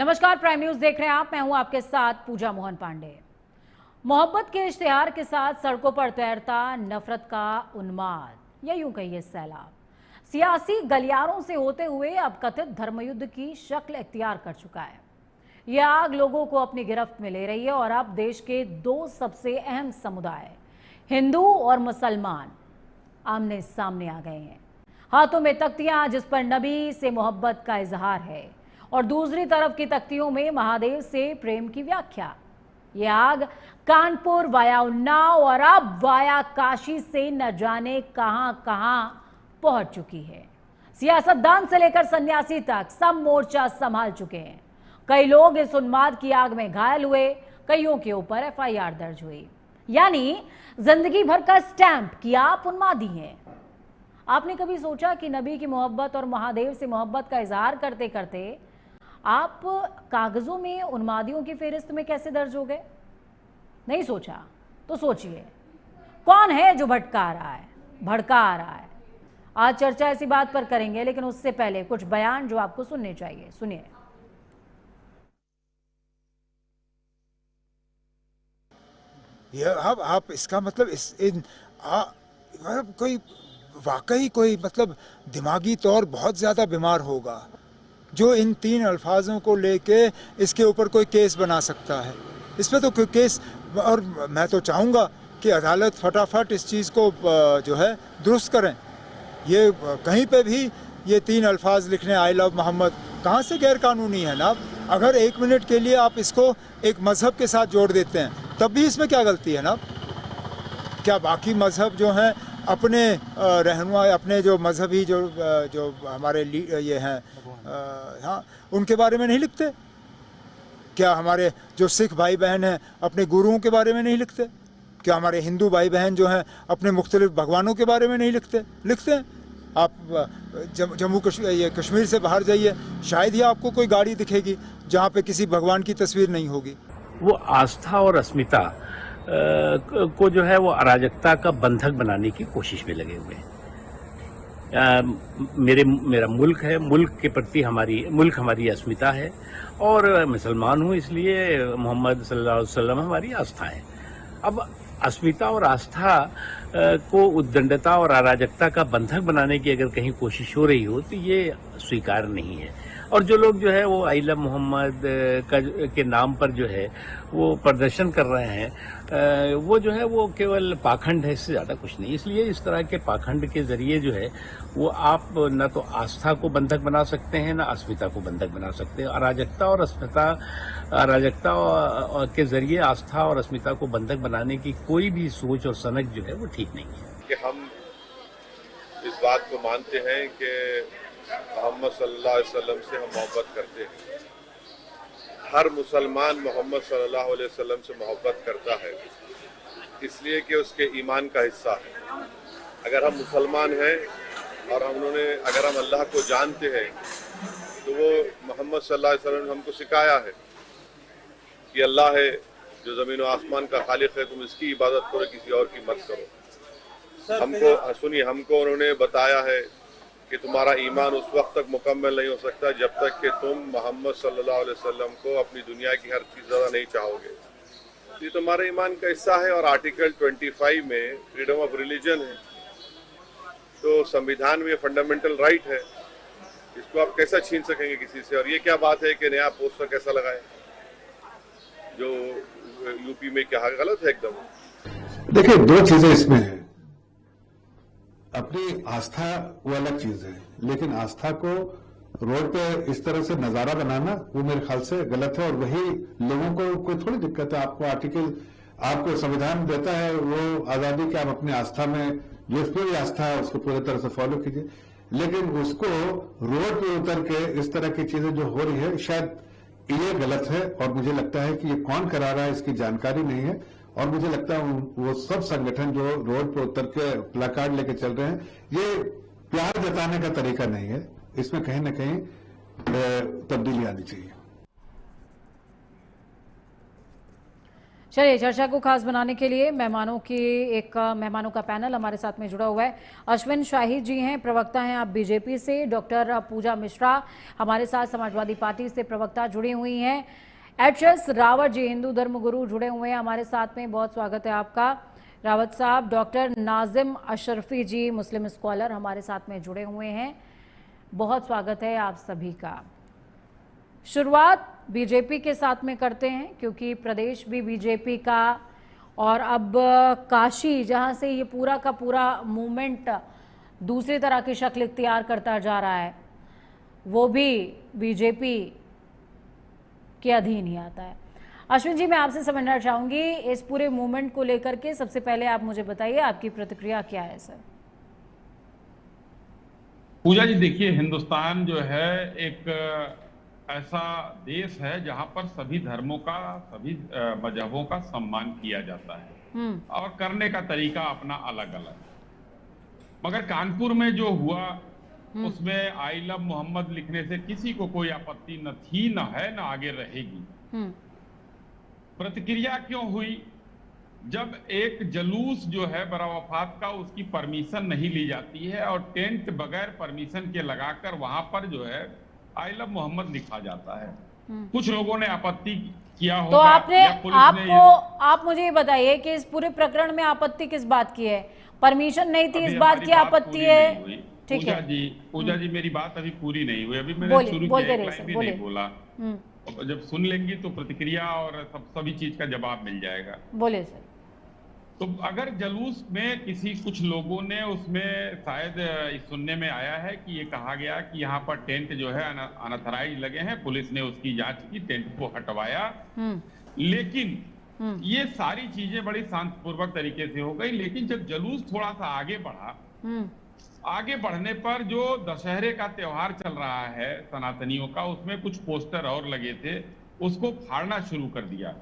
नमस्कार, prime news देख रहे हैं आप। मैं हूं आपके साथ पूजा मोहन पांडे। मोहब्बत के इश्तिहार के साथ सड़कों पर तैरता नफरत का उन्माद या यूं कहिए सैलाब सियासी गलियारों से होते हुए अब कथित धर्मयुद्ध की शक्ल इख्तियार कर चुका है। यह आग लोगों को अपनी गिरफ्त में ले रही है और अब देश के दो सबसे अहम समुदाय हिंदू और मुसलमान आमने सामने आ गए हैं। हाथों में तख्तियां जिस पर नबी से मोहब्बत का इजहार है और दूसरी तरफ की तख्तियों में महादेव से प्रेम की व्याख्या। ये आग कानपुर वाया उन्नाव और अब वाया काशी से न जाने कहां कहां पहुंच चुकी है। सियासतदान से लेकर सन्यासी तक सब मोर्चा संभाल चुके हैं। कई लोग इस उन्माद की आग में घायल हुए, कईयों के ऊपर एफआईआर दर्ज हुई। यानी जिंदगी भर का स्टैंप कि आप उन्मादी हैं। आपने कभी सोचा कि नबी की मोहब्बत और महादेव से मोहब्बत का इजहार करते करते आप कागजों में उन्मादियों की फेहरिस्त में कैसे दर्ज हो गए? नहीं सोचा तो सोचिए, कौन है जो भटका रहा है। आज चर्चा ऐसी बात पर करेंगे, लेकिन उससे पहले कुछ बयान जो आपको सुनने चाहिए, सुनिए। अब आप इसका मतलब कोई वाकई कोई मतलब दिमागी तौर बहुत ज़्यादा बीमार होगा जो इन तीन अल्फाजों को लेके इसके ऊपर कोई केस बना सकता है। इस पर तो कोई केस, और मैं तो चाहूँगा कि अदालत फटाफट इस चीज़ को जो है दुरुस्त करें। ये कहीं पे भी ये तीन अल्फाज लिखने आई लव मोहम्मद कहाँ से गैर कानूनी है ना? अगर एक मिनट के लिए आप इसको एक मज़हब के साथ जोड़ देते हैं तब भी इसमें क्या गलती है ना? क्या बाकी मज़हब जो हैं अपने रहनुमा, अपने जो मजहबी जो हमारे ये हैं हाँ, उनके बारे में नहीं लिखते? क्या हमारे जो सिख भाई बहन हैं अपने गुरुओं के बारे में नहीं लिखते? क्या हमारे हिंदू भाई बहन जो हैं अपने मुख्तलिफ भगवानों के बारे में नहीं लिखते? लिखते हैं। आप जम्मू कश्मीर से बाहर जाइए, शायद ही आपको कोई गाड़ी दिखेगी जहाँ पे किसी भगवान की तस्वीर नहीं होगी। वो आस्था और अस्मिता को जो है वो अराजकता का बंधक बनाने की कोशिश में लगे हुए हैं। मेरा मुल्क है, मुल्क के प्रति हमारी अस्मिता है और मुसलमान हूँ, इसलिए मोहम्मद सल्लल्लाहु अलैहि वसल्लम हमारी आस्था है। अब अस्मिता और आस्था को उद्दंडता और अराजकता का बंधक बनाने की अगर कहीं कोशिश हो रही हो तो ये स्वीकार नहीं है। और जो लोग जो है वो आई लव मोहम्मद के नाम पर जो है वो प्रदर्शन कर रहे हैं, वो जो है वो केवल पाखंड है, इससे ज़्यादा कुछ नहीं। इसलिए इस तरह के पाखंड के जरिए जो है वो आप न तो आस्था को बंधक बना सकते हैं, न अस्मिता को बंधक बना सकते हैं। अराजकता के जरिए आस्था और अस्मिता को बंधक बनाने की कोई भी सोच और सनक जो है वो ठीक नहीं है। कि हम इस बात को मानते हैं कि मोहम्मद सल्लल्लाहु अलैहि वसल्लम से हम मोहब्बत करते हैं। हर मुसलमान मोहम्मद सल्लल्लाहु अलैहि वसल्लम से मोहब्बत करता है इसलिए कि उसके ईमान का हिस्सा है। अगर हम मुसलमान हैं और अगर हम अल्लाह को जानते हैं तो वो मोहम्मद सल्लल्लाहु अलैहि वसल्लम ने हमको सिखाया है कि अल्लाह है जो ज़मीन और आसमान का खालिक है, तुम इसकी इबादत करो, किसी और की मत करो। हमको उन्होंने बताया है कि तुम्हारा ईमान उस वक्त तक मुकम्मल नहीं हो सकता जब तक कि तुम मोहम्मद सल्लल्लाहु अलैहि वसल्लम को अपनी दुनिया की हर चीज़ ज़्यादा नहीं चाहोगे। ये तुम्हारे ईमान का हिस्सा है। और आर्टिकल 25 में फ्रीडम ऑफ रिलीजन है, तो संविधान में फंडामेंटल राइट है, इसको आप कैसा छीन सकेंगे किसी से? और ये क्या बात है कि नया पोस्टर कैसा लगाए जो यूपी में, क्या गलत है एकदम। देखिए, दो चीजें इसमें हैं। अपनी आस्था वो अलग चीज है, लेकिन आस्था को रोड पे इस तरह से नजारा बनाना वो मेरे ख्याल से गलत है। और वही लोगों को कोई थोड़ी दिक्कत है। आपको संविधान देता है वो आजादी कि आप अपनी आस्था में जो भी आस्था है उसको पूरी तरह से फॉलो कीजिए, लेकिन उसको रोड पे उतर के इस तरह की चीजें जो हो रही है शायद ये गलत है। और मुझे लगता है कि ये कौन करा रहा है इसकी जानकारी नहीं है। और मुझे लगता है वो सब संगठन जो रोड पर उतर के प्लाकार्ड लेके चल रहे हैं, ये प्यार जताने का तरीका नहीं है। इसमें कहीं ना कहीं तब्दीली आनी चाहिए। चलिए, चर्चा को खास बनाने के लिए मेहमानों का पैनल हमारे साथ में जुड़ा हुआ है। अश्विन शाही जी हैं, प्रवक्ता हैं आप बीजेपी से। डॉक्टर पूजा मिश्रा हमारे साथ समाजवादी पार्टी से प्रवक्ता जुड़ी हुई हैं। HS रावत जी, हिंदू धर्म गुरु, जुड़े हुए हैं हमारे साथ में। बहुत स्वागत है आपका रावत साहब। डॉक्टर नाजिम अशरफी जी, मुस्लिम स्कॉलर, हमारे साथ में जुड़े हुए हैं। बहुत स्वागत है आप सभी का। शुरुआत बीजेपी के साथ में करते हैं क्योंकि प्रदेश भी बीजेपी का, और अब काशी, जहां से ये पूरा का पूरा मूवमेंट दूसरी तरह की शक्ल इख्तियार करता जा रहा है, वो भी बीजेपी के अधीन ही आता है। अश्विन जी, मैं आपसे समझना चाहूंगी इस पूरे मूवमेंट को लेकर के। सबसे पहले आप मुझे बताइए, आपकी प्रतिक्रिया क्या है सर? पूजा जी, देखिए, हिंदुस्तान जो है एक ऐसा देश है जहां पर सभी धर्मों का, सभी मजहबों का सम्मान किया जाता है और करने का तरीका अपना अलग अलग। मगर कानपुर में जो हुआ उसमें आई लव मोहम्मद लिखने से किसी को कोई आपत्ति न थी, न है, न आगे रहेगी। प्रतिक्रिया क्यों हुई? जब एक जलूस जो है बरावफात का, उसकी परमिशन नहीं ली जाती है और टेंट बगैर परमिशन के लगाकर वहां पर जो है आई लव मोहम्मद लिखा जाता है। कुछ लोगों ने आपत्ति किया होगा, तो आप मुझे ये बताइए कि इस पूरे प्रकरण में आपत्ति किस बात की है? परमिशन नहीं थी, इस बात की आपत्ति है? ठीक है पूजा जी, मेरी बात अभी पूरी नहीं हुई। अभी मैंने शुरू किया, एक लाइन भी नहीं बोला। जब सुन लेंगी तो प्रतिक्रिया और सभी चीज का जवाब मिल जाएगा। बोले सर। तो अगर जलूस में कुछ लोगों ने उसमें शायद सुनने में आया है कि ये कहा गया कि यहाँ पर टेंट जो है अनऑथराइज लगे हैं, पुलिस ने उसकी जांच की, टेंट को हटवाया, लेकिन ये सारी चीजें बड़ी शांतिपूर्वक तरीके से हो गई। लेकिन जब जलूस थोड़ा सा आगे बढ़ा, आगे बढ़ने पर जो दशहरे का त्योहार चल रहा है सनातनियों का, उसमें कुछ पोस्टर और लगे थे, उसको फाड़ना शुरू कर दिया।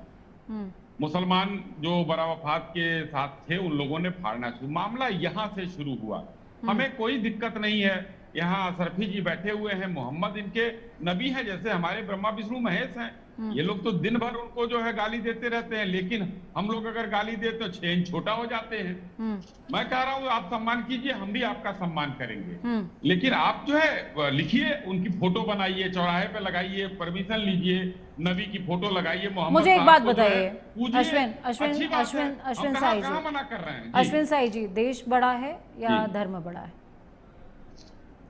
मुसलमान जो बरावफात के साथ थे उन लोगों ने फाड़ना शुरू। मामला यहां से शुरू हुआ। हमें कोई दिक्कत नहीं है, यहाँ अशरफी जी बैठे हुए हैं, मोहम्मद इनके नबी हैं, जैसे हमारे ब्रह्मा विष्णु महेश हैं। ये लोग तो दिन भर उनको जो है गाली देते रहते हैं, लेकिन हम लोग अगर गाली दे तो 6 इंच छोटा हो जाते हैं। मैं कह रहा हूँ आप सम्मान कीजिए, हम भी आपका सम्मान करेंगे, लेकिन आप जो है लिखिए, उनकी फोटो बनाइए, चौराहे पे लगाइए, परमिशन लीजिए, नबी की फोटो लगाइए। मोहम्मद, मुझे एक बात बताइए अश्विन साई जी, मना कर रहे हैं अश्विन साई जी, देश बड़ा है या धर्म बड़ा है?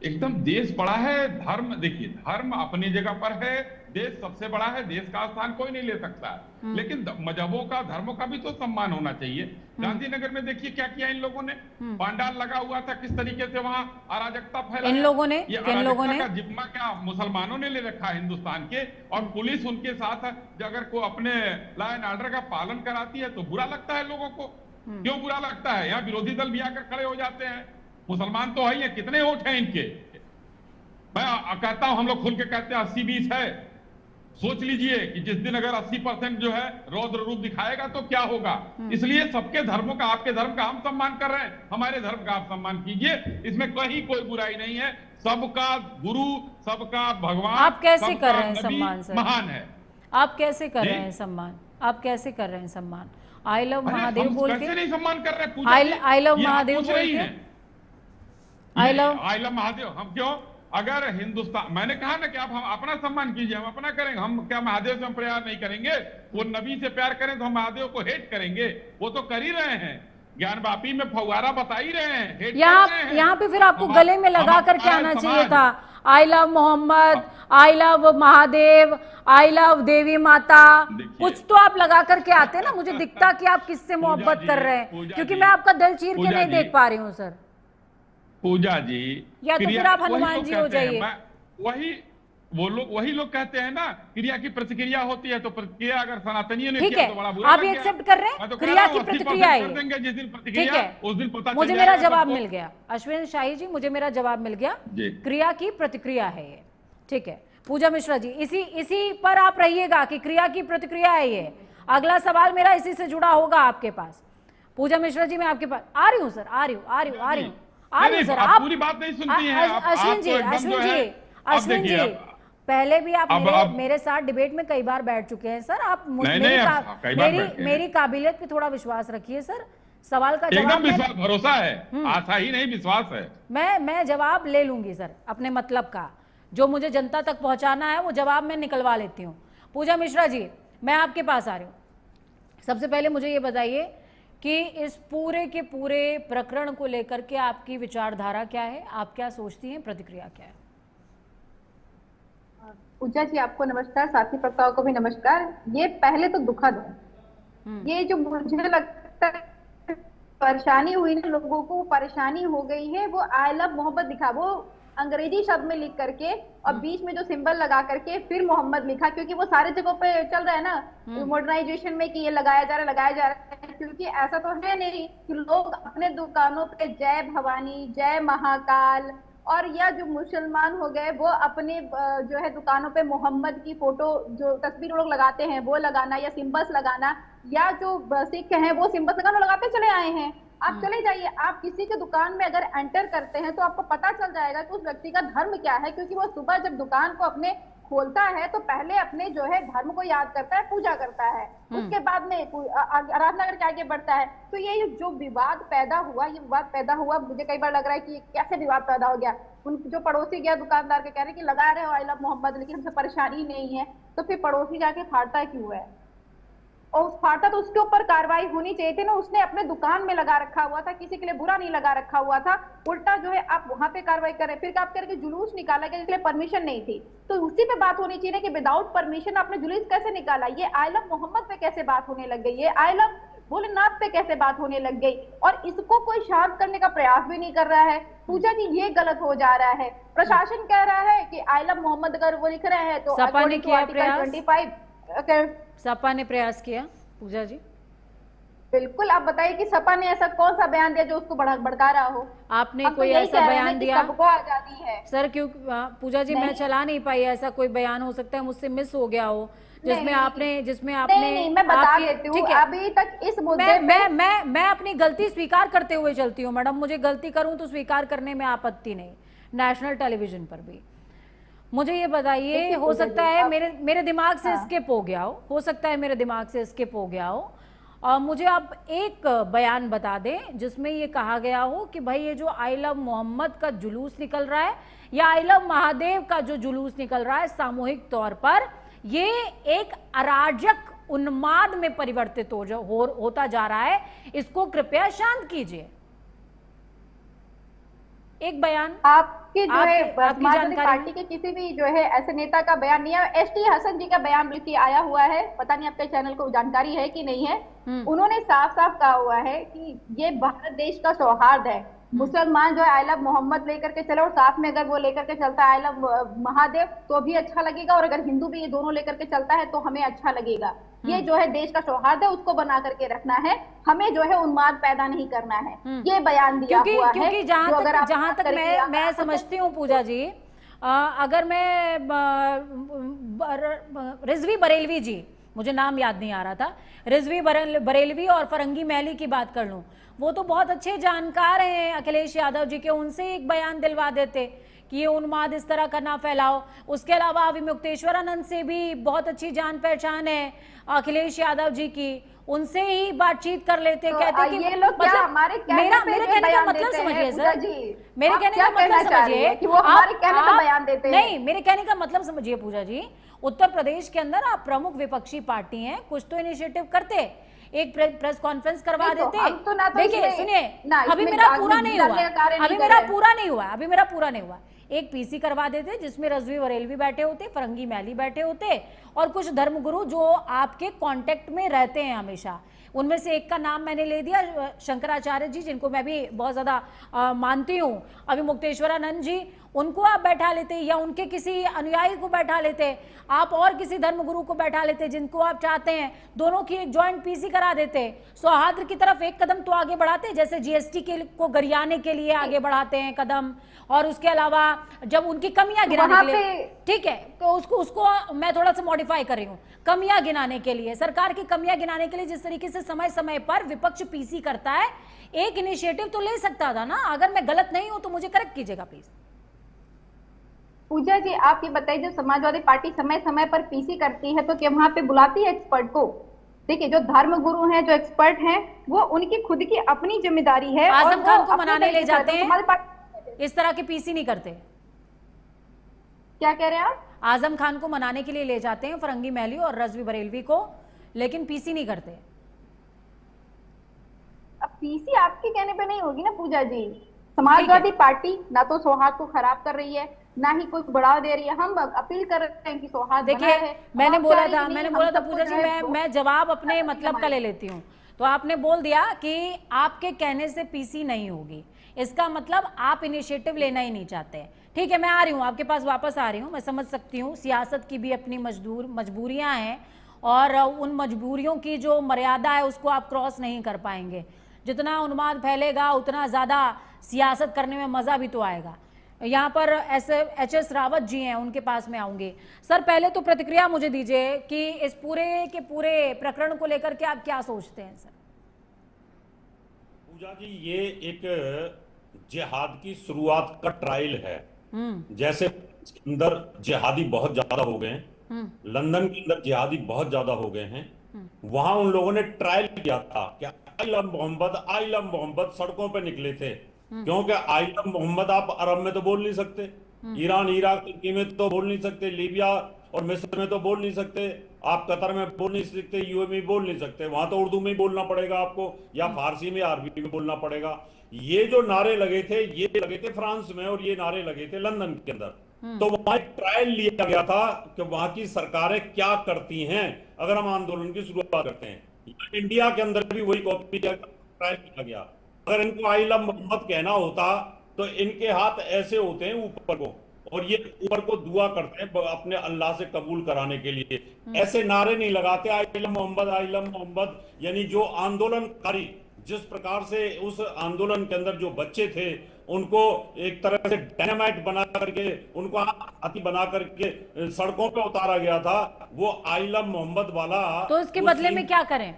एकदम देश बड़ा है। धर्म, देखिए, धर्म अपनी जगह पर है, देश सबसे बड़ा है, देश का स्थान कोई नहीं ले सकता है, लेकिन मजहबों का, धर्मों का भी तो सम्मान होना चाहिए। गांधीनगर में देखिए क्या किया इन लोगों ने, पांडाल लगा हुआ था, किस तरीके से वहां अराजकता फैलाई इन लोगों ने। का जिम्मा क्या मुसलमानों ने ले रखा है हिंदुस्तान के, और पुलिस उनके साथ अगर को अपने लॉ एंड ऑर्डर का पालन कराती है तो बुरा लगता है लोगों को। क्यों बुरा लगता है? यहाँ विरोधी दल भी आकर खड़े हो जाते हैं। मुसलमान तो है, कितने वोट हैं इनके? मैं कहता हूं, हम लोग खुल के कहते हैं 80-20 है। सोच लीजिए कि जिस दिन अगर 80% जो है रौद्र रूप दिखाएगा तो क्या होगा। इसलिए सबके धर्मों का, आपके धर्म का हम सम्मान कर रहे हैं, हमारे धर्म का आप सम्मान कीजिए, इसमें कहीं कोई बुराई नहीं है। सबका गुरु, सबका भगवान, आप कैसे कर रहे हैं सम्मान सर? महान है। आप कैसे कर रहे हैं सम्मान? आप कैसे कर रहे हैं सम्मान? आई लव महादेव बोल के नहीं सम्मान कर रहे हैं। आई लव महादेव बोल के, आई लव महादेव हम क्यों? अगर हिंदुस्तान, मैंने कहा ना कि आप हम अपना सम्मान कीजिए, हम अपना करेंगे। हम क्या महादेव से हम प्यार नहीं करेंगे? वो नबी से प्यार करें तो हम महादेव को हेट करेंगे? वो तो कर ही रहे हैं, ज्ञान वापी में फव्वारा बता ही रहे हैं, हेट यहाँ पे फिर आपको गले में लगा करके आना चाहिए था, I love Mohammad, I love Mahadev, I love Devi Mata, कुछ तो आप लगा करके आते ना। मुझे दिखता कि आप किससे मोहब्बत कर रहे हैं, क्योंकि मैं आपका दिल चीर के नहीं देख पा रही हूँ सर। पूजा जी, या तो फिर आप हनुमान जी हो जाइए। वही लोग कहते हैं ना, क्रिया की प्रतिक्रिया होती है, तो प्रतिक्रिया अगर सनातनियों ने किया तो बड़ा बुरा आप एक्सेप्ट कर रहे हैं, क्रिया की प्रतिक्रिया है। जिस दिन प्रतिक्रिया है उस दिन पता मुझे मेरा जवाब मिल गया। अश्विन शाही जी, मुझे मेरा जवाब मिल गया, क्रिया की प्रतिक्रिया है ये। ठीक है पूजा मिश्रा जी, इसी पर आप रहिएगा कि क्रिया की प्रतिक्रिया है ये। अगला सवाल मेरा इसी से जुड़ा होगा आपके पास। पूजा मिश्रा जी, मैं आपके पास आ रही हूँ सर, आ रही हूँ सर। आप पूरी बात नहीं सुनती हैं। अश्विन जी, पहले भी आप अब मेरे साथ डिबेट में कई बार बैठ चुके हैं सर। आप कई बार बैठे हैं। मेरी काबिलियत पे थोड़ा विश्वास रखिए सर। सवाल का एकदम जवाब विश्वास, भरोसा है, आशा ही नहीं विश्वास है। मैं जवाब ले लूंगी सर अपने मतलब का, जो मुझे जनता तक पहुंचाना है वो जवाब मैं निकलवा लेती हूँ। पूजा मिश्रा जी, मैं आपके पास आ रही हूँ। सबसे पहले मुझे ये बताइए कि इस पूरे के पूरे प्रकरण को लेकर के आपकी विचारधारा क्या है, आप क्या सोचती हैं, प्रतिक्रिया क्या है? पूजा जी आपको नमस्कार, साथी प्रवक्ताओं को भी नमस्कार। ये पहले तो दुखद है, ये जो मुझे लगता है परेशानी हुई ना लोगों को, परेशानी हो गई है, वो आई लव मोहम्मद लिखा, वो अंग्रेजी शब्द में लिख करके और बीच में जो सिंबल लगा करके फिर मोहम्मद लिखा, क्योंकि वो सारे जगहों पे चल रहा है ना मॉडर्नाइजेशन में कि ये लगाया जा रहा है। क्योंकि ऐसा तो है नहीं कि लोग अपने दुकानों पे जय भवानी, जय महाकाल, और या जो मुसलमान हो गए वो अपने जो है दुकानों पे मोहम्मद की फोटो, जो तस्वीर लोग लगाते हैं वो लगाना, या सिंबल्स लगाना, या जो सिख हैं वो सिंबल्स लगाना लगाते चले आए हैं। आप चले जाइए, आप किसी के दुकान में अगर एंटर करते हैं तो आपको पता चल जाएगा कि उस व्यक्ति का धर्म क्या है, क्योंकि वो सुबह जब दुकान को अपने खोलता है तो पहले अपने जो है धर्म को याद करता है, पूजा करता है, उसके बाद में आराधना करके आगे बढ़ता है। तो ये जो विवाद पैदा हुआ, ये विवाद पैदा हुआ, मुझे कई बार लग रहा है कि कैसे विवाद पैदा हो गया। उन जो पड़ोसी गया दुकानदार के कह रहे कि लगा रहे हो आई लव मोहम्मद, लेकिन हमसे परेशानी नहीं है, तो फिर पड़ोसी जाके फाड़ता क्यों है? और उस फाटा तो उसके ऊपर कार्रवाई होनी चाहिए थी ना, उसने अपने दुकान में लगा रखा हुआ था, किसी के लिए बुरा नहीं लगा रखा हुआ था, उल्टा जो है आप वहां पे कार्रवाई कर रहे हैं। फिर आप कह रहे कि जुलूस निकाला गया जिसके लिए परमिशन नहीं थी, तो उसी पे बात होनी चाहिए कि विदाउट परमिशन आपने जुलूस कैसे निकाला? ये आई लव मोहम्मद पे कैसे बात होने लग गई? ये आई लव भोलेनाथ पे कैसे बात होने लग गई? और इसको कोई शांत करने का प्रयास भी नहीं कर रहा है। पूजा जी ये गलत हो जा रहा है। प्रशासन कह रहा है कि आई लव मोहम्मद अगर वो लिख रहे हैं तो सपा ने किया प्रयास, 25 सपा ने प्रयास किया। पूजा जी बिल्कुल, आप बताइए कि सपा ने ऐसा कौन सा बयान दिया जो उसको भड़का रहा हो? आपने कोई ऐसा बयान दिया? सबको आजादी है सर, क्यों पूजा जी मैं चला नहीं पाई, ऐसा कोई बयान हो सकता है मुझसे मिस हो गया हो जिसमें आपने नहीं, मैं बता देती हूँ अभी तक इस मुद्दे मैं अपनी गलती स्वीकार करते हुए चलती हूँ मैडम, मुझे गलती करूं तो स्वीकार करने में आपत्ति नहीं, नेशनल टेलीविजन पर भी। मुझे ये बताइए, हो सकता है मेरे दिमाग से स्किप हो गया हो सकता है मेरे दिमाग से स्किप हो गया हो, और मुझे आप एक बयान बता दें जिसमें ये कहा गया हो कि भाई ये जो आई लव मोहम्मद का जुलूस निकल रहा है या आई लव महादेव का जो जुलूस निकल रहा है सामूहिक तौर पर, ये एक अराजक उन्माद में परिवर्तित होता जा रहा है, इसको कृपया शांत कीजिए। एक बयान आपके जो है समाजवादी पार्टी के किसी भी जो है ऐसे नेता का बयान नहीं है। एसटी हसन जी का बयान बल्कि आया हुआ है, पता नहीं आपके चैनल को जानकारी है कि नहीं है। उन्होंने साफ साफ कहा हुआ है कि ये भारत देश का सौहार्द है, मुसलमान जो है आई लव मोहम्मद लेकर के चले और साथ में अगर वो लेकर के चलता है आई लव महादेव तो भी अच्छा लगेगा, और अगर हिंदू भी ये दोनों लेकर के चलता है तो हमें अच्छा लगेगा। ये जो है देश का सौहार्द है, उसको बना करके रखना है, हमें जो है उन्माद पैदा नहीं करना है। ये बयान दिया हुआ है। क्योंकि जहां तक मैं समझती हूँ पूजा जी, अगर मैं रिजवी बरेलवी जी, मुझे नाम याद नहीं आ रहा था, रिजवी बरेलवी और फरंगी महली की बात कर लूं, वो तो बहुत अच्छे जानकार हैं अखिलेश यादव जी के, उनसे एक बयान दिलवा देते कि ये उन्माद इस तरह का ना फैलाओ। उसके अलावा अभी मुक्तेश्वरानंद से भी बहुत अच्छी जान पहचान है अखिलेश यादव जी की, उनसे ही बातचीत कर लेते। तो कहते कि ये लोग मतलब हमारे मेरे कहने का मतलब समझिए सर, मेरे कहने का मतलब समझिए कि वो हमारे कहने का बयान देते हैं। नहीं, मेरे कहने का मतलब समझिए पूजा जी, उत्तर प्रदेश के अंदर आप प्रमुख विपक्षी पार्टी हैं, कुछ तो इनिशिएटिव करते, एक प्रेस कॉन्फ्रेंस करवा देते। देखिए सुनिए, अभी मेरा पूरा नहीं हुआ, एक पीसी करवा देते जिसमें रिजवी बरेलवी बैठे होते, फरंगी महली बैठे होते और कुछ धर्मगुरु जो आपके कांटेक्ट में रहते हैं हमेशा। उनमें से एक का नाम मैंने ले दिया, शंकराचार्य जी, जिनको मैं भी बहुत ज्यादा मानती हूँ। अभी मुक्तेश्वरानंद जी, उनको आप बैठा लेते या उनके किसी अनुयायी को बैठा लेते, आप और किसी धर्मगुरु को बैठा लेते जिनको आप चाहते हैं, दोनों की एक ज्वाइंट पीसी करा देते, सौहार्द की तरफ एक कदम तो आगे बढ़ाते, जैसे जीएसटी को गरियाने के लिए आगे बढ़ाते हैं कदम, और उसके अलावा जब उनकी कमियां गिनाने के लिए, ठीक है, तो उसको मैं थोड़ा सा मॉडिफाई कर रही हूँ, कमियां गिनाने के लिए, सरकार की कमियां गिनाने के लिए जिस तरीके से समय समय पर विपक्ष पीसी करता है, एक इनिशिएटिव तो ले सकता था ना। अगर मैं गलत नहीं हूं तो मुझे करेक्ट कीजिएगा प्लीज। पूजा जी आप ये बताइए, जो समाजवादी पार्टी समय समय पर पीसी करती है तो क्या वहां पे बुलाती है एक्सपर्ट को? देखिए, जो धर्म गुरु हैं, जो एक्सपर्ट हैं, वो उनकी खुद की अपनी जिम्मेदारी है। आजम और खान वो को अपने मनाने ले तरीके से जाते रहते हैं, हमारे पार्टी। इस तरह के पीसी नहीं करते। क्या कह रहे हैं आप? आजम खान को मनाने के लिए ले जाते हैं फरंगी महली और रजवी बरेलवी को, लेकिन पीसी नहीं करते। अब पीसी आपके कहने पे नहीं होगी ना पूजा जी। समाजवादी पार्टी ना तो सौहार्द को खराब कर रही है, ना ही कुछ बढ़ावा दे रही है। हम अपील कर रहे हैं कि सौहार्द बना देखिए, है। मैंने बोला था हम पूजा जी, मैं जवाब अपने मतलब का ले लेती हूँ। तो आपने बोल दिया कि आपके कहने से पीसी नहीं होगी, इसका मतलब आप इनिशिएटिव लेना ही नहीं चाहते। ठीक है, मैं आ रही हूँ आपके पास, वापस आ रही हूँ। मैं समझ सकती हूँ सियासत की भी अपनी मजबूरियां हैं, और उन मजबूरियों की जो मर्यादा है उसको आप क्रॉस नहीं कर पाएंगे। जितना उन्माद फैलेगा उतना ज़्यादा सियासत करने में मज़ा भी तो आएगा। यहाँ पर एच.एस. रावत जी हैं, उनके पास में आऊँगी। सर, पहले तो प्रतिक्रिया मुझे दीजिए कि इस पूरे के पूरे प्रकरण को लेकर के आप क्या सोचते हैं सर? पूजा जी, ये एक जिहाद की शुरुआत का ट्रायल है। जैसे अंदर जिहादी बहुत ज्यादा हो गए हैं, लंदन के अंदर जिहादी बहुत ज्यादा हो गए हैं, वहां उन लोगों ने ट्रायल किया था कि आई लव मोहम्मद सड़कों पे निकले थे। क्योंकि आई लव मोहम्मद आप अरब में तो बोल नहीं सकते, ईरान, इराक, तुर्की में तो बोल नहीं सकते, लीबिया और मिस्र में तो बोल नहीं सकते, आप कतर में बोल नहीं सकते, यूएई में बोल नहीं सकते। वहां तो उर्दू में ही बोलना पड़ेगा आपको, या फारसी में, अरबी में बोलना पड़ेगा। ये जो नारे लगे थे, ये लगे थे फ्रांस में और ये नारे लगे थे लंदन के अंदर। तो वहां एक ट्रायल लिया गया था कि वहां की सरकारें क्या करती हैं अगर हम आंदोलन की शुरुआत करते हैं। इंडिया के अंदर भी वही कॉपी ट्रायल किया गया। अगर इनको आई लव मोहम्मद कहना होता तो इनके हाथ ऐसे होते हैं ऊपर को, और ये ऊपर को दुआ करते हैं अपने अल्लाह से कबूल कराने के लिए। ऐसे नारे नहीं लगाते आई लव मोहम्मद। यानी जो आंदोलनकारी, जिस प्रकार से उस आंदोलन के अंदर जो बच्चे थे उनको एक तरह से डायनामाइट बना करके, उनको हाथी बना करके सड़कों पे उतारा गया था, वो आई लव मोहम्मद वाला। तो इसके बदले में क्या करें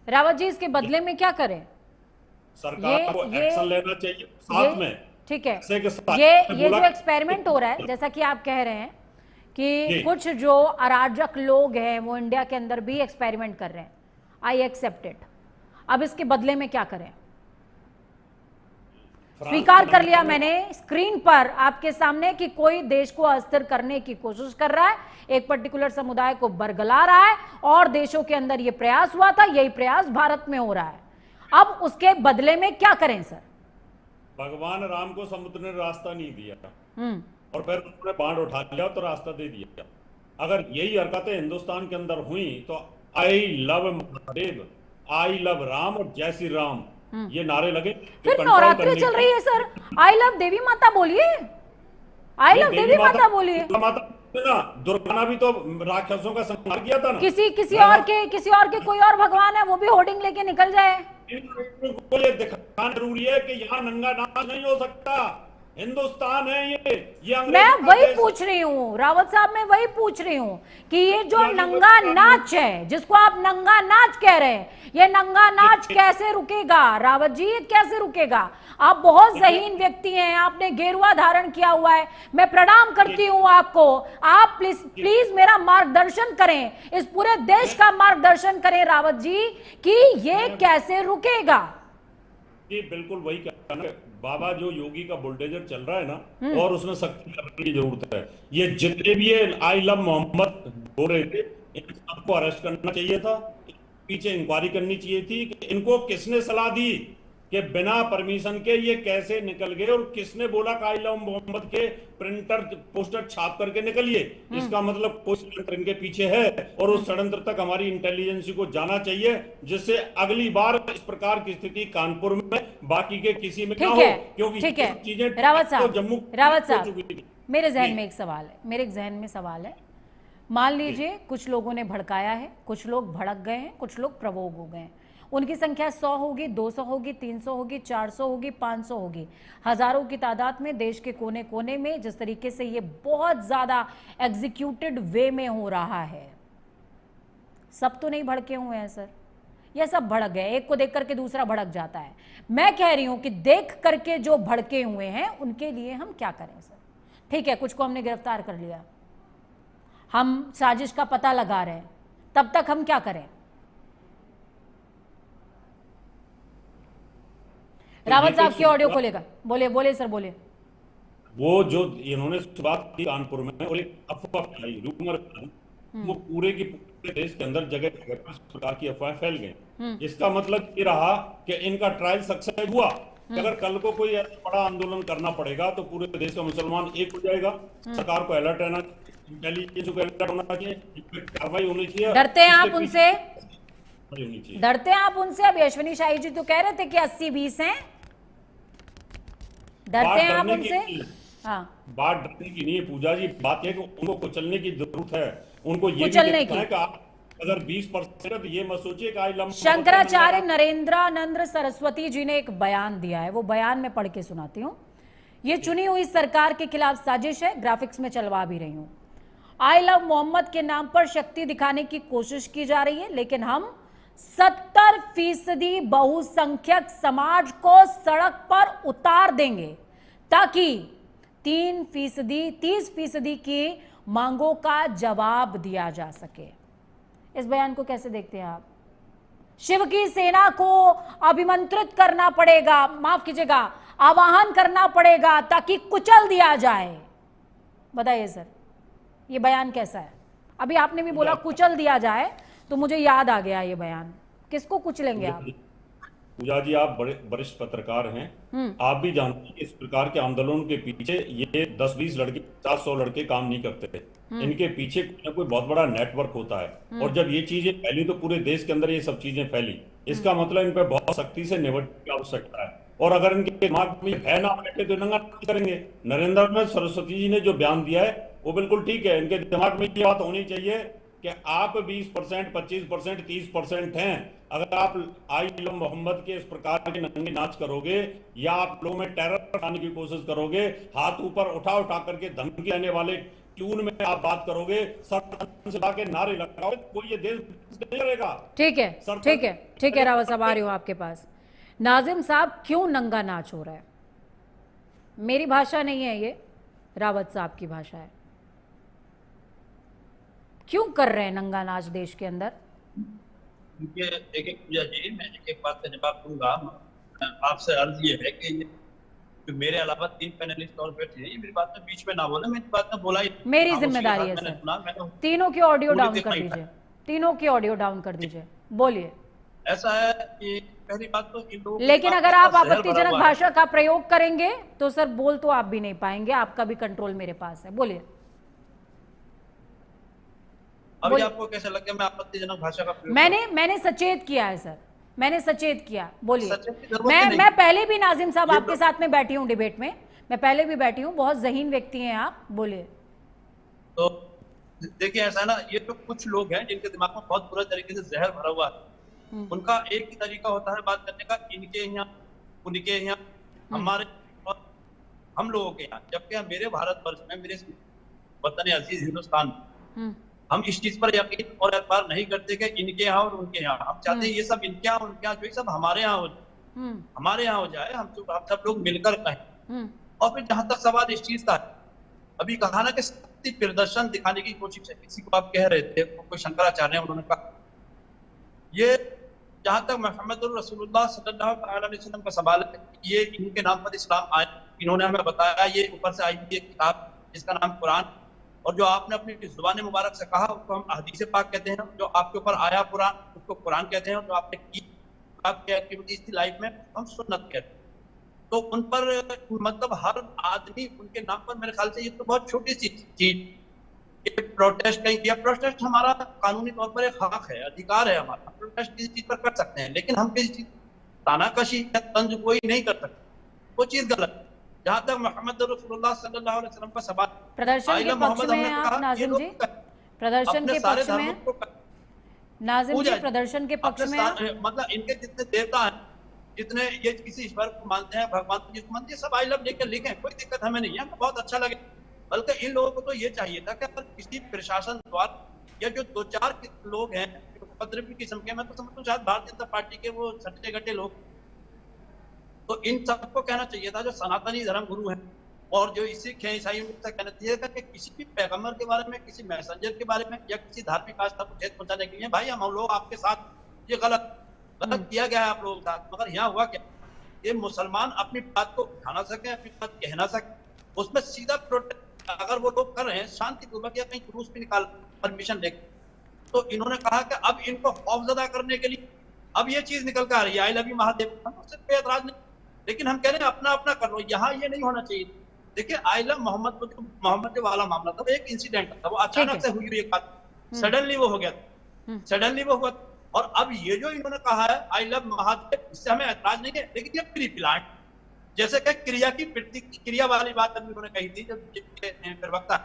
रावत जी? इसके बदले में क्या करें? सरकार को एक्शन लेना चाहिए साथ में। ठीक है, ये जो एक्सपेरिमेंट हो रहा है, जैसा कि आप कह रहे हैं कि कुछ जो अराजक लोग हैं वो इंडिया के अंदर भी एक्सपेरिमेंट कर रहे हैं, आई एक्सेप्ट इट। अब इसके बदले में क्या करें? स्वीकार कर लिया मैंने स्क्रीन पर आपके सामने कि कोई देश को अस्थिर करने की कोशिश कर रहा है, एक पर्टिकुलर समुदाय को बरगला रहा है, और देशों के अंदर यह प्रयास हुआ था, यही प्रयास भारत में हो रहा है। अब उसके बदले में क्या करें सर? भगवान राम को समुद्र ने रास्ता नहीं दिया और फिर उन्होंने बाढ़ उठा लिया तो रास्ता दे दिया। अगर यही हरकतें हिंदुस्तान के अंदर हुई तो आई love Mahadev, I love Ram और जय श्री राम ये नारे लगे। फिर नवरात्रि चल रही है सर, आई लव देवी माता बोलिए, आई लव देवी माता बोलिए। दुर्गा भी तो राक्षसों का संहार किया था ना। किसी और के कोई और भगवान है वो भी होर्डिंग लेके निकल जाए। इनको ये दिखाना जरूरी है कि यहाँ नंगा नाच नहीं हो सकता, हिंदुस्तान है ये मैं वही पूछ रही हूँ रावत साहब, मैं वही पूछ रही हूँ कि ये जो नंगा नाच है, जिसको आप नंगा नाच कह रहे हैं, ये नंगा नाच कैसे रुकेगा रावत जी? ये कैसे रुकेगा? आप बहुत ज़हीन व्यक्ति हैं, आपने गेरुआ धारण किया हुआ है, मैं प्रणाम करती हूँ आपको। आप प्लीज मेरा मार्गदर्शन करें, इस पूरे देश का मार्गदर्शन करें रावत जी कि ये कैसे रुकेगा। जी बिल्कुल वही कहना, बाबा जो योगी का बुलडोजर चल रहा है ना, और उसमें सख्ती करने की जरूरत है। ये जितने भी ये आई लव मोहम्मद बोल रहे थे, इन सबको अरेस्ट करना चाहिए था, पीछे इंक्वायरी करनी चाहिए थी कि इनको किसने सलाह दी कि बिना परमिशन के ये कैसे निकल गए, और किसने बोला कि आई लव मोहम्मद के प्रिंटर पोस्टर छाप करके निकलिए। इसका मतलब कोई षड्यंत्र इनके पीछे है, और उस षड्यंत्र तक हमारी इंटेलिजेंस को जाना चाहिए, जिससे अगली बार इस प्रकार की स्थिति कानपुर में बाकी के किसी में ना हो। क्योंकि चीजें रावत साहब, रावत साहब मेरे जहन में एक सवाल है, मेरे जहन में सवाल है। मान लीजिए कुछ लोगों ने भड़काया है, कुछ लोग भड़क गए हैं, कुछ लोग प्रवोक हो गए हैं, उनकी संख्या 100 होगी, 200 होगी, 300 होगी, 400 होगी, 500 होगी, हजारों की तादाद में देश के कोने कोने में जिस तरीके से ये बहुत ज्यादा एग्जीक्यूटेड वे में हो रहा है, सब तो नहीं भड़के हुए हैं सर, ये सब भड़क गए, एक को देख करके दूसरा भड़क जाता है। मैं कह रही हूं कि देख करके जो भड़के हुए हैं उनके लिए हम क्या करें सर? ठीक है, कुछ को हमने गिरफ्तार कर लिया, हम साजिश का पता लगा रहे हैं, तब तक हम क्या करें? रावत साहब की ऑडियो को लेकर बोले, बोले सर बोले। वो जो इन्होंने बात की कानपुर में और एक अफवाह फैलाई, रूमर, वो पूरे की पूरे देश के अंदर जगह जगह पर इस प्रकार की अफवाह फैल गई। इसका मतलब ये रहा कि इनका ट्रायल सक्सेस हुआ। अगर कल को कोई ऐसा बड़ा आंदोलन करना पड़ेगा तो पूरे देश का मुसलमान एक हो जाएगा। सरकार को अलर्ट रहना, इंटेलिजेंस को अलर्ट होना चाहिए, कार्रवाई होनी चाहिए। डरते हैं आप उनसे? होनी चाहिए। डरते हैं आप उनसे? अभी अश्विनी शाही जी तो कह रहे थे कि 80-20 हैं। डरते हैं आप उनसे? हाँ, बात डरने की नहीं है पूजा जी, बात है कि उनको कुचलने की जरूरत है। उनको ये कुचलने भी है कि आप अगर 20% तो ये मत सोचिए कि आई लंबा। शंकराचार्य नरेंद्रानंद सरस्वती जी ने एक बयान दिया है, वो बयान मैं पढ़ के सुनाती हूँ। ये चुनी हुई सरकार के खिलाफ साजिश है, ग्राफिक्स में चलवा भी रही हूँ। आई लव मोहम्मद के नाम पर शक्ति दिखाने की कोशिश की जा रही है, लेकिन हम 70% बहुसंख्यक समाज को सड़क पर उतार देंगे ताकि 30% की मांगों का जवाब दिया जा सके। इस बयान को कैसे देखते हैं आप? शिव की सेना को अभिमंत्रित करना पड़ेगा, माफ कीजिएगा, आवाहन करना पड़ेगा ताकि कुचल दिया जाए। बताइए सर, ये बयान कैसा है? अभी आपने भी बोला कुचल दिया जाए, तो मुझे याद आ गया ये बयान। किसको कुचलेंगे आप? पूजा जी, आप बड़े वरिष्ठ पत्रकार हैं, आप भी जानते हैं इस प्रकार के आंदोलन के पीछे ये 10-20 लड़के, 50-100 लड़के काम नहीं करते। इनके पीछे कोई ना कोई बहुत बड़ा नेटवर्क होता है। और जब ये चीजें फैली तो पूरे देश के अंदर ये सब चीजें फैली। इसका मतलब इन पर बहुत सख्ती से निपटने की आवश्यकता है। और अगर इनके दिमाग में भय ना बैठे तो नंगा करेंगे। नरेंद्र सरस्वती जी ने जो बयान दिया है वो बिल्कुल ठीक है। इनके दिमाग में ये बात होनी चाहिए कि आप 20%, 25%, 30% हैं। अगर आप आई लव मोहम्मद के इस प्रकार के नंगे नाच करोगे या आप लोगों में टेरर लाने की कोशिश करोगे, हाथ ऊपर उठा करके धमकी देने वाले ट्यून में आप बात करोगे, सर से के नारे लगाओगे, कोई ये देश नहीं करेगा। ठीक है, ठीक है, ठीक है रावत साहब, आ रही हूं आपके पास। नाजिम साहब, क्यों नंगा नाच हो रहा है? मेरी भाषा नहीं है ये, रावत साहब की भाषा है। क्यों कर रहे हैं नंगा नाच देश के अंदर? एक पूजा जी, मैं एक बात का जवाब दूंगा। आपसे अर्ज ये है कि जो मेरे अलावा 3 पैनलिस्ट और बैठे हैं, ये मेरी बात में बीच में ना बोले। मेरी बात में बोला ही मेरी जिम्मेदारी है सर। तीनों की ऑडियो डाउन कर दीजिए, तीनों की ऑडियो डाउन कर दीजिए, बोलिए। ऐसा है कि पहली बात तो इन लोगों, लेकिन अगर आप आपत्तिजनक भाषा का प्रयोग करेंगे तो सर बोल तो आप भी नहीं पाएंगे, आपका भी कंट्रोल मेरे पास है। बोलिए। अभी आपको कैसा लग गया मैं आपत्तिजनक भाषा का प्रयोग? मैंने सचेत किया है सर, मैंने सचेत किया। बोलिए। मैं पहले भी नाजिम साहब आपके साथ में बैठी हूँ डिबेट में, मैं पहले भी बैठी हूँ, बहुत ज़हीन व्यक्ति हैं आप। बोलिए। तो देखिए, ऐसा है ना, ये तो कुछ लोग हैं जिनके दिमाग में बहुत बुरा तरीके से जहर भरा हुआ है। उनका एक ही तरीका होता है बात करने का, इनके यहाँ, उनके यहाँ, हमारे और हम लोगों के यहाँ। जबकि मेरे भारतवर्ष में, मेरे वतन अजीज हिंदुस्तान में, हम इस चीज पर यकीन और एतबार नहीं करते कि इनके यहाँ और उनके यहाँ। हम चाहते हैं ये सब इनके यहाँ उनके यहाँ जो सब हमारे यहाँ हो जाए, हमारे यहाँ हो जाए। हम सब लोग मिलकर कहें। और फिर जहां तक सवाल इस चीज का, अभी कहा ना कि शक्ति प्रदर्शन दिखाने की कोशिश है, किसी को आप कह रहे थे, कोई शंकराचार्य उन्होंने कहा। ये जहां तक मोहम्मद रसूलुल्लाह सल्लल्लाहु अलैहि वसल्लम का सवाल है, ये इनके नाम पर इस्लाम आया। इन्होंने हमें बताया, ये ऊपर से आई हुई किताब जिसका नाम कुरान, और जो आपने अपनी जुबान मुबारक से कहा उसको हम हदीस पाक कहते हैं। जो आपके ऊपर आया कुरान उसको कुरान कहते हैं, और जो आपने की आपकी एक्टिविटीज थी लाइफ में हम सुन्नत कहते हैं। तो उन पर मतलब हर आदमी उनके नाम पर, मेरे ख्याल से ये तो बहुत छोटी सी चीज। प्रोटेस्ट कहीं किया, प्रोटेस्ट हमारा कानूनी तौर पर एक हक है, अधिकार है हमारा, प्रोटेस्ट किसी चीज पर कर सकते हैं। लेकिन हम किसी चीज तानाकशी या तंज कोई नहीं कर सकते, वो चीज गलत। जहां तक मोहम्मद रसूलुल्लाह सल्लल्लाहु अलैहि वसल्लम का सवाल, प्रदर्शन के पक्ष में हैं आप नाजिम जी? प्रदर्शन के पक्ष में नाजिम जी, प्रदर्शन के पक्ष में, मतलब इनके जितने देवता हैं, जितने ये किसी ईश्वर को मानते हैं, भगवान को जिसको मानते हैं, सब आई लव लेकर लिखें, कोई दिक्कत हमें नहीं है, हमको बहुत अच्छा लगे। बल्कि इन लोगों को तो ये चाहिए था कि अगर किसी प्रशासन द्वारा या जो 2-4 लोग हैं उपद्रवी किस्म के, मैं तो समझता हूँ शायद भारतीय जनता पार्टी के वो छठे गट्टे लोग, तो इन सबको कहना चाहिए था जो सनातनी धर्म गुरु हैं और जो सिख है ईसाइयों को कहना चाहिए कि किसी भी पैगंबर के बारे में, किसी मैसेंजर के बारे में या किसी धार्मिक आस्था को ठेस पहुंचाने के लिए भाई हम लोग आपके साथ, ये गलत किया गया है आप लोगों के साथ। मगर यहाँ हुआ क्या, ये मुसलमान अपनी बात को उठा ना सके, अपनी बात कह ना सके, उसमें सीधा प्रोटेस्ट अगर वो लोग कर रहे हैं शांतिपूर्वक या कहीं जुलूस भी निकाल परमिशन लेकर, तो इन्होंने कहा कि अब इनको खौफजदा करने के लिए अब ये चीज निकल कर आ रही है, आई लव यू महादेव, हम उससे कोई एतराज नहीं, लेकिन हम कह रहे हैं अपना अपना कर लो। यहाँ ये नहीं होना चाहिए। देखिए आई लव मोहम्मद वाला मामला था, एक इंसिडेंट था, वो अचानक से हुई एक बात, सडनली वो हो गया था, सडनली वो हुआ। और अब ये जो इन्होंने कहा है आई लव महादेव, इससे हमें ऐतराज नहीं है, लेकिन ये प्री प्लान जैसे कि क्रिया की प्रतिक्रिया वाली बात अभी उन्होंने कही थी, जब प्रवक्ता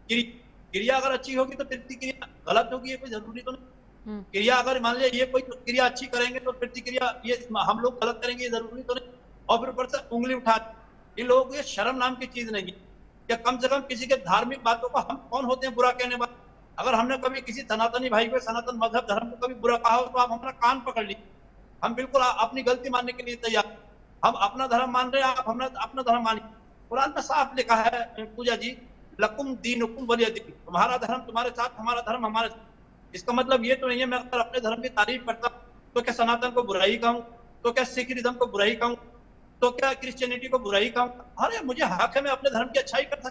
क्रिया अगर अच्छी होगी तो प्रतिक्रिया गलत होगी, ये कोई जरूरी तो नहीं। क्रिया अगर मान लिया ये कोई क्रिया अच्छी करेंगे तो प्रतिक्रिया ये हम लोग गलत करेंगे, ये जरूरी तो नहीं। और फिर ऊपर से उंगली उठा, इन लोगों को ये शर्म नाम की चीज नहीं है कि कम से कम किसी के धार्मिक बातों को हम कौन होते हैं बुरा कहने वाले। अगर हमने कभी किसी सनातनी भाई को, सनातन मजहब धर्म को कभी बुरा कहा हो तो आप हमारा कान पकड़ लीजिए, हम बिल्कुल अपनी गलती मानने के लिए तैयार। हम अपना धर्म मान रहे हैं, आप अपना धर्म मानिए। कुरान में साफ लिखा है पूजा जी, लकुम दीनुकुम वलिय दीन, तुम्हारा धर्म तुम्हारे साथ, हमारा धर्म हमारे साथ। इसका मतलब ये तो नहीं है मैं अगर अपने धर्म की तारीफ करता तो क्या सनातन को बुराई कहूँ, तो क्या सिखिज्म को बुराई कहूँ, तो क्या क्रिश्चियनिटी को बुराई कहूँ। अरे मुझे हक है मैं अपने धर्म की अच्छाई कर सकता,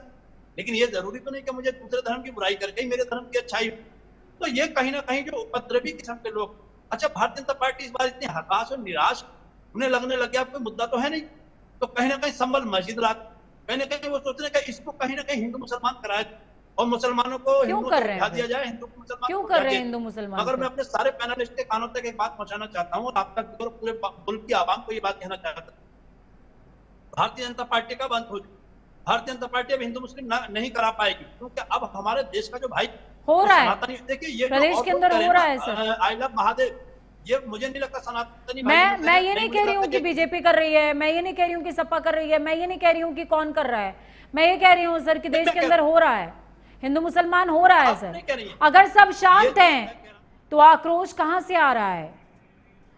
लेकिन ये जरूरी तो नहीं कि मुझे दूसरे धर्म की बुराई करके ही मेरे धर्म की अच्छाई। तो ये कहीं ना कहीं जो उपद्रवी किस्म के लोग, अच्छा भारतीय जनता पार्टी इस बार इतनी हताश और निराश उन्हें लगने लग गया कोई मुद्दा तो है नहीं, तो कहीं ना कहीं संभल मस्जिद रात, कहीं ना कहीं वो सोच रहे हैं कि इसको कहीं ना कहीं हिंदू मुसलमान कराए और मुसलमानों को क्यों हिंदू कर रहे हैं दिया जाए, हिंदू को मुसलमान क्यों को कर दिया रहे हैं जाए। हिंदू मुसलमान अगर को? मैं अपने सारे पैनलिस्ट के कानों तक एक बात पहुंचाना चाहता हूँ और आप तक और पूरे मुल्क की आवाम को ये बात कहना चाहता हूँ, भारतीय जनता पार्टी का बंद हो, भारतीय जनता पार्टी अब हिंदू मुस्लिम नहीं करा पाएगी, क्योंकि अब हमारे देश का जो भाई हो रहा है, देखिए ये प्रदेश के अंदर हो रहा है सर। आई लव महादेव, ये मुझे नहीं लगता सनातनी मैं ये नहीं कह रही हूँ कि बीजेपी कर रही है, मैं ये नहीं कह रही हूँ कि सपा कर रही है, मैं ये नहीं कह रही हूँ कि कौन कर रहा है, मैं ये कह रही हूँ सर कि देश के अंदर हो रहा है, हिंदू मुसलमान हो रहा है सर। अगर सब शांत हैं तो आक्रोश कहां से आ रहा है?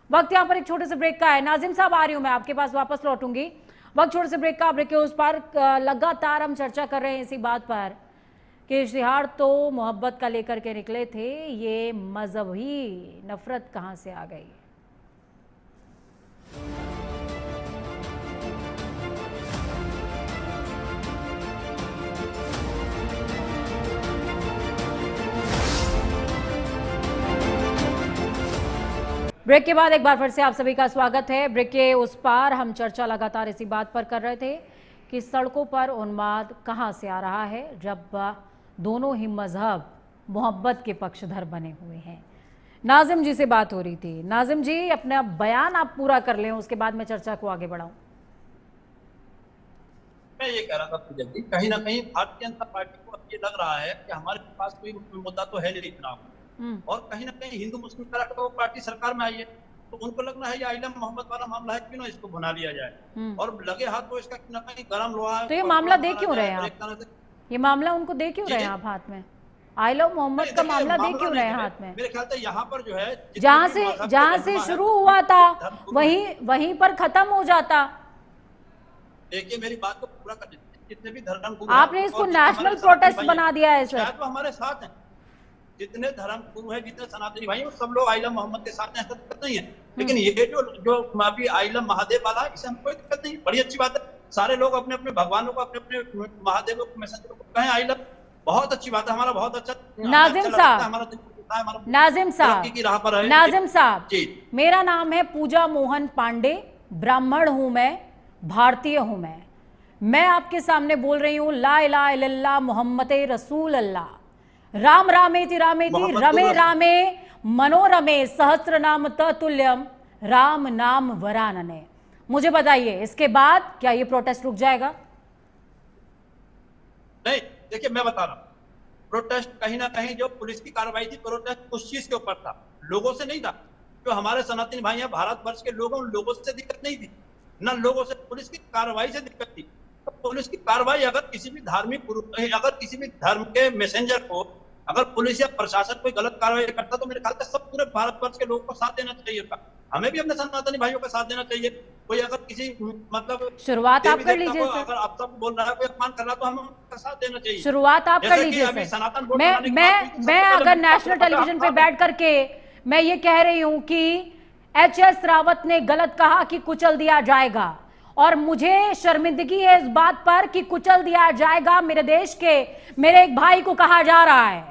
वक्त यहाँ पर एक छोटे से ब्रेक का है। नाजिम साहब आ रही हूं, मैं आपके पास वापस लौटूंगी। वक्त छोटे से ब्रेक का, ब्रेक के उस पार लगातार हम चर्चा कर रहे हैं इसी बात पर कि इश्तिहार तो मोहब्बत का लेकर के निकले थे, ये मजहबी नफरत कहां से आ गई? ब्रेक के बाद एक बार फिर से आप सभी का स्वागत है। ब्रेक के उस पार हम चर्चा लगातार इसी बात पर कर रहे थे कि सड़कों पर उन्माद कहां से आ रहा है जब दोनों ही मजहब मोहब्बत के पक्षधर बने हुए हैं। नाजिम जी से बात हो रही थी। नाजिम जी अपना बयान आप पूरा कर लें, उसके बाद मैं चर्चा को आगे बढ़ाऊं। मैं ये कह रहा था पूजा जी, कहीं ना कहीं भारतीय जनता पार्टी को अब ये लग रहा है कि हमारे पास कोई मुद्दा तो है नहीं चुनाव, और कहीं ना कहीं हिंदू मुस्लिम वो पार्टी सरकार में आई है तो उनको लगना है ये आई लव मोहम्मद वाला मामला है, क्यों ना इसको बना लिया जाए और लगे हाथ तो इसका कहीं ना कहीं गर्म लोहा है। तो ये मामला दे क्यों रहे हैं आप? ये मामला उनको दे क्यों रहे हैं आप हाथ में? आई लव मोहम्मद का मामला दे क्यों रहे हैं हाथ में? मेरे ख्याल से यहाँ पर जो है जहां से शुरू हुआ था वहीं पर खत्म हो जाता। देखिए मेरी बात को पूरा कर दीजिए, जितने भी धर्म आपने इसको नेशनल प्रोटेस्ट बना दिया है सर। तो हमारे साथ हैं, जितने धर्म गुरु है, जितने सनातनी भाई, वो सब लोग आई लव मोहम्मद के साथ हैं, ऐसा दिक्कत नहीं है। लेकिन ये जो अभी आई लव महादेव वाला है, इसे हम कोई दिक्कत नहीं, बड़ी अच्छी बात है। सारे लोग अपने अपने भगवानों को, अपने अपने महादेव को, मैसेंजर को कहें आई लव, बहुत अच्छी बात है, हमारा बहुत अच्छा। नाजिम साहब, मेरा नाम है पूजा मोहन पांडे, ब्राह्मण हूं मैं, भारतीय हूं मैं आपके सामने बोल रही हूं ला इलाहा इल्लल्लाह मुहम्मद रसूल अल्लाह, राम रामेति रामेति रमे रामे मनोरमे सहस्त्र नाम ततुल्यम राम नाम वरानने। मुझे बताइए इसके बाद क्या ये प्रोटेस्ट रुक जाएगा? नहीं, देखिए मैं बता रहा हूँ, प्रोटेस्ट कहीं ना कहीं जो पुलिस की कार्रवाई थी, प्रोटेस्ट उस चीज के ऊपर था, लोगों से नहीं था। जो हमारे सनातनी भाई हैं, भारतवर्ष के लोगों, उन लोगों से दिक्कत नहीं थी, न लोगों से, पुलिस की कार्रवाई से दिक्कत थी। तो पुलिस की कार्रवाई अगर किसी भी अगर किसी भी धर्म के मैसेंजर को अगर पुलिस या प्रशासन कोई गलत कार्रवाई करता तो मेरे ख्याल से सब पूरे भारतवर्ष के लोगों को साथ देना चाहिए था। हमें भी अपने सनातनी भाइयों का साथ देना चाहिए। कोई अगर किसी मतलब शुरुआत आप देवी कर देवता लीजिए को सर। अगर आप सब बोल रहा है, कोई अपमान कर रहा है, तो हमें उनका साथ देना चाहिए। शुरुआत आप कर जैसे कि लीजिए अभी सर। सनातन बोर्ड बनाने की बात हुई थी, सबसे मैं पहले अगर मुझे नेशनल पता टेलीविजन पे था। बैठ करके मैं ये कह रही हूं कि एचएस रावत ने गलत कहा कि कुचल दिया जाएगा, और मुझे शर्मिंदगी है इस बात पर कि कुचल दिया जाएगा मेरे देश के मेरे एक भाई को कहा जा रहा है,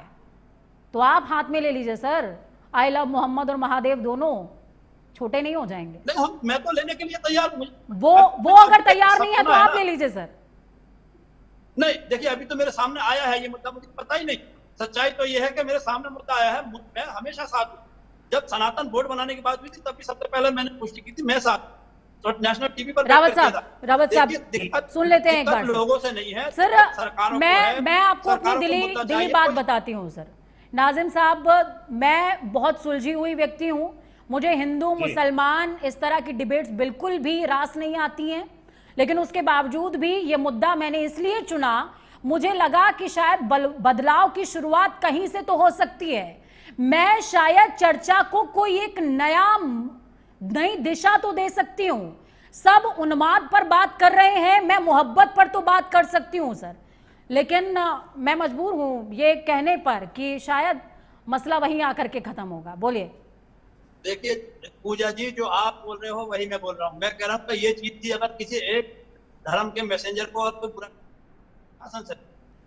तो आप हाथ में ले लीजिए सर। आई लव मोहम्मद और महादेव दोनों छोटे नहीं हो जाएंगे। नहीं, मैं तो लेने के लिए तैयार हूं। वो अगर तैयार नहीं है तो आप ले लीजिए सर। नहीं देखिए, अभी तो मेरे सामने आया है ये मुद्दा, मुझे पता ही नहीं। सच्चाई तो ये है कि मेरे सामने मुद्दा आया है, मैं हमेशा साथ हूं। जब सनातन बोर्ड बनाने की बात हुई थी, तभी सबसे पहले मैंने पुष्टि की थी, मैं साथ। तो नेशनल टीवी पर रावत साहब सुन लेते हैं एक बार लोगों से नहीं है सर। सरकारों मैं आपको अपनी दिली बात बताती हूँ सर। नाजिम साहब, मैं बहुत सुलझी हुई व्यक्ति हूँ, मुझे हिंदू मुसलमान इस तरह की डिबेट्स बिल्कुल भी रास नहीं आती हैं, लेकिन उसके बावजूद भी ये मुद्दा मैंने इसलिए चुना, मुझे लगा कि शायद बदलाव की शुरुआत कहीं से तो हो सकती है। मैं शायद चर्चा को कोई एक नई दिशा तो दे सकती हूं। सब उन्माद पर बात कर रहे हैं, मैं मोहब्बत पर तो बात कर सकती हूं सर, लेकिन मैं मजबूर हूं ये कहने पर कि शायद मसला वहीं आकर के खत्म होगा। बोलिए। देखिए पूजा जी, जो आप बोल रहे हो वही मैं बोल रहा हूँ। मैं कह रहा हूँ कि ये चीज थी, अगर किसी एक धर्म के मैसेंजर को और कोई बुरा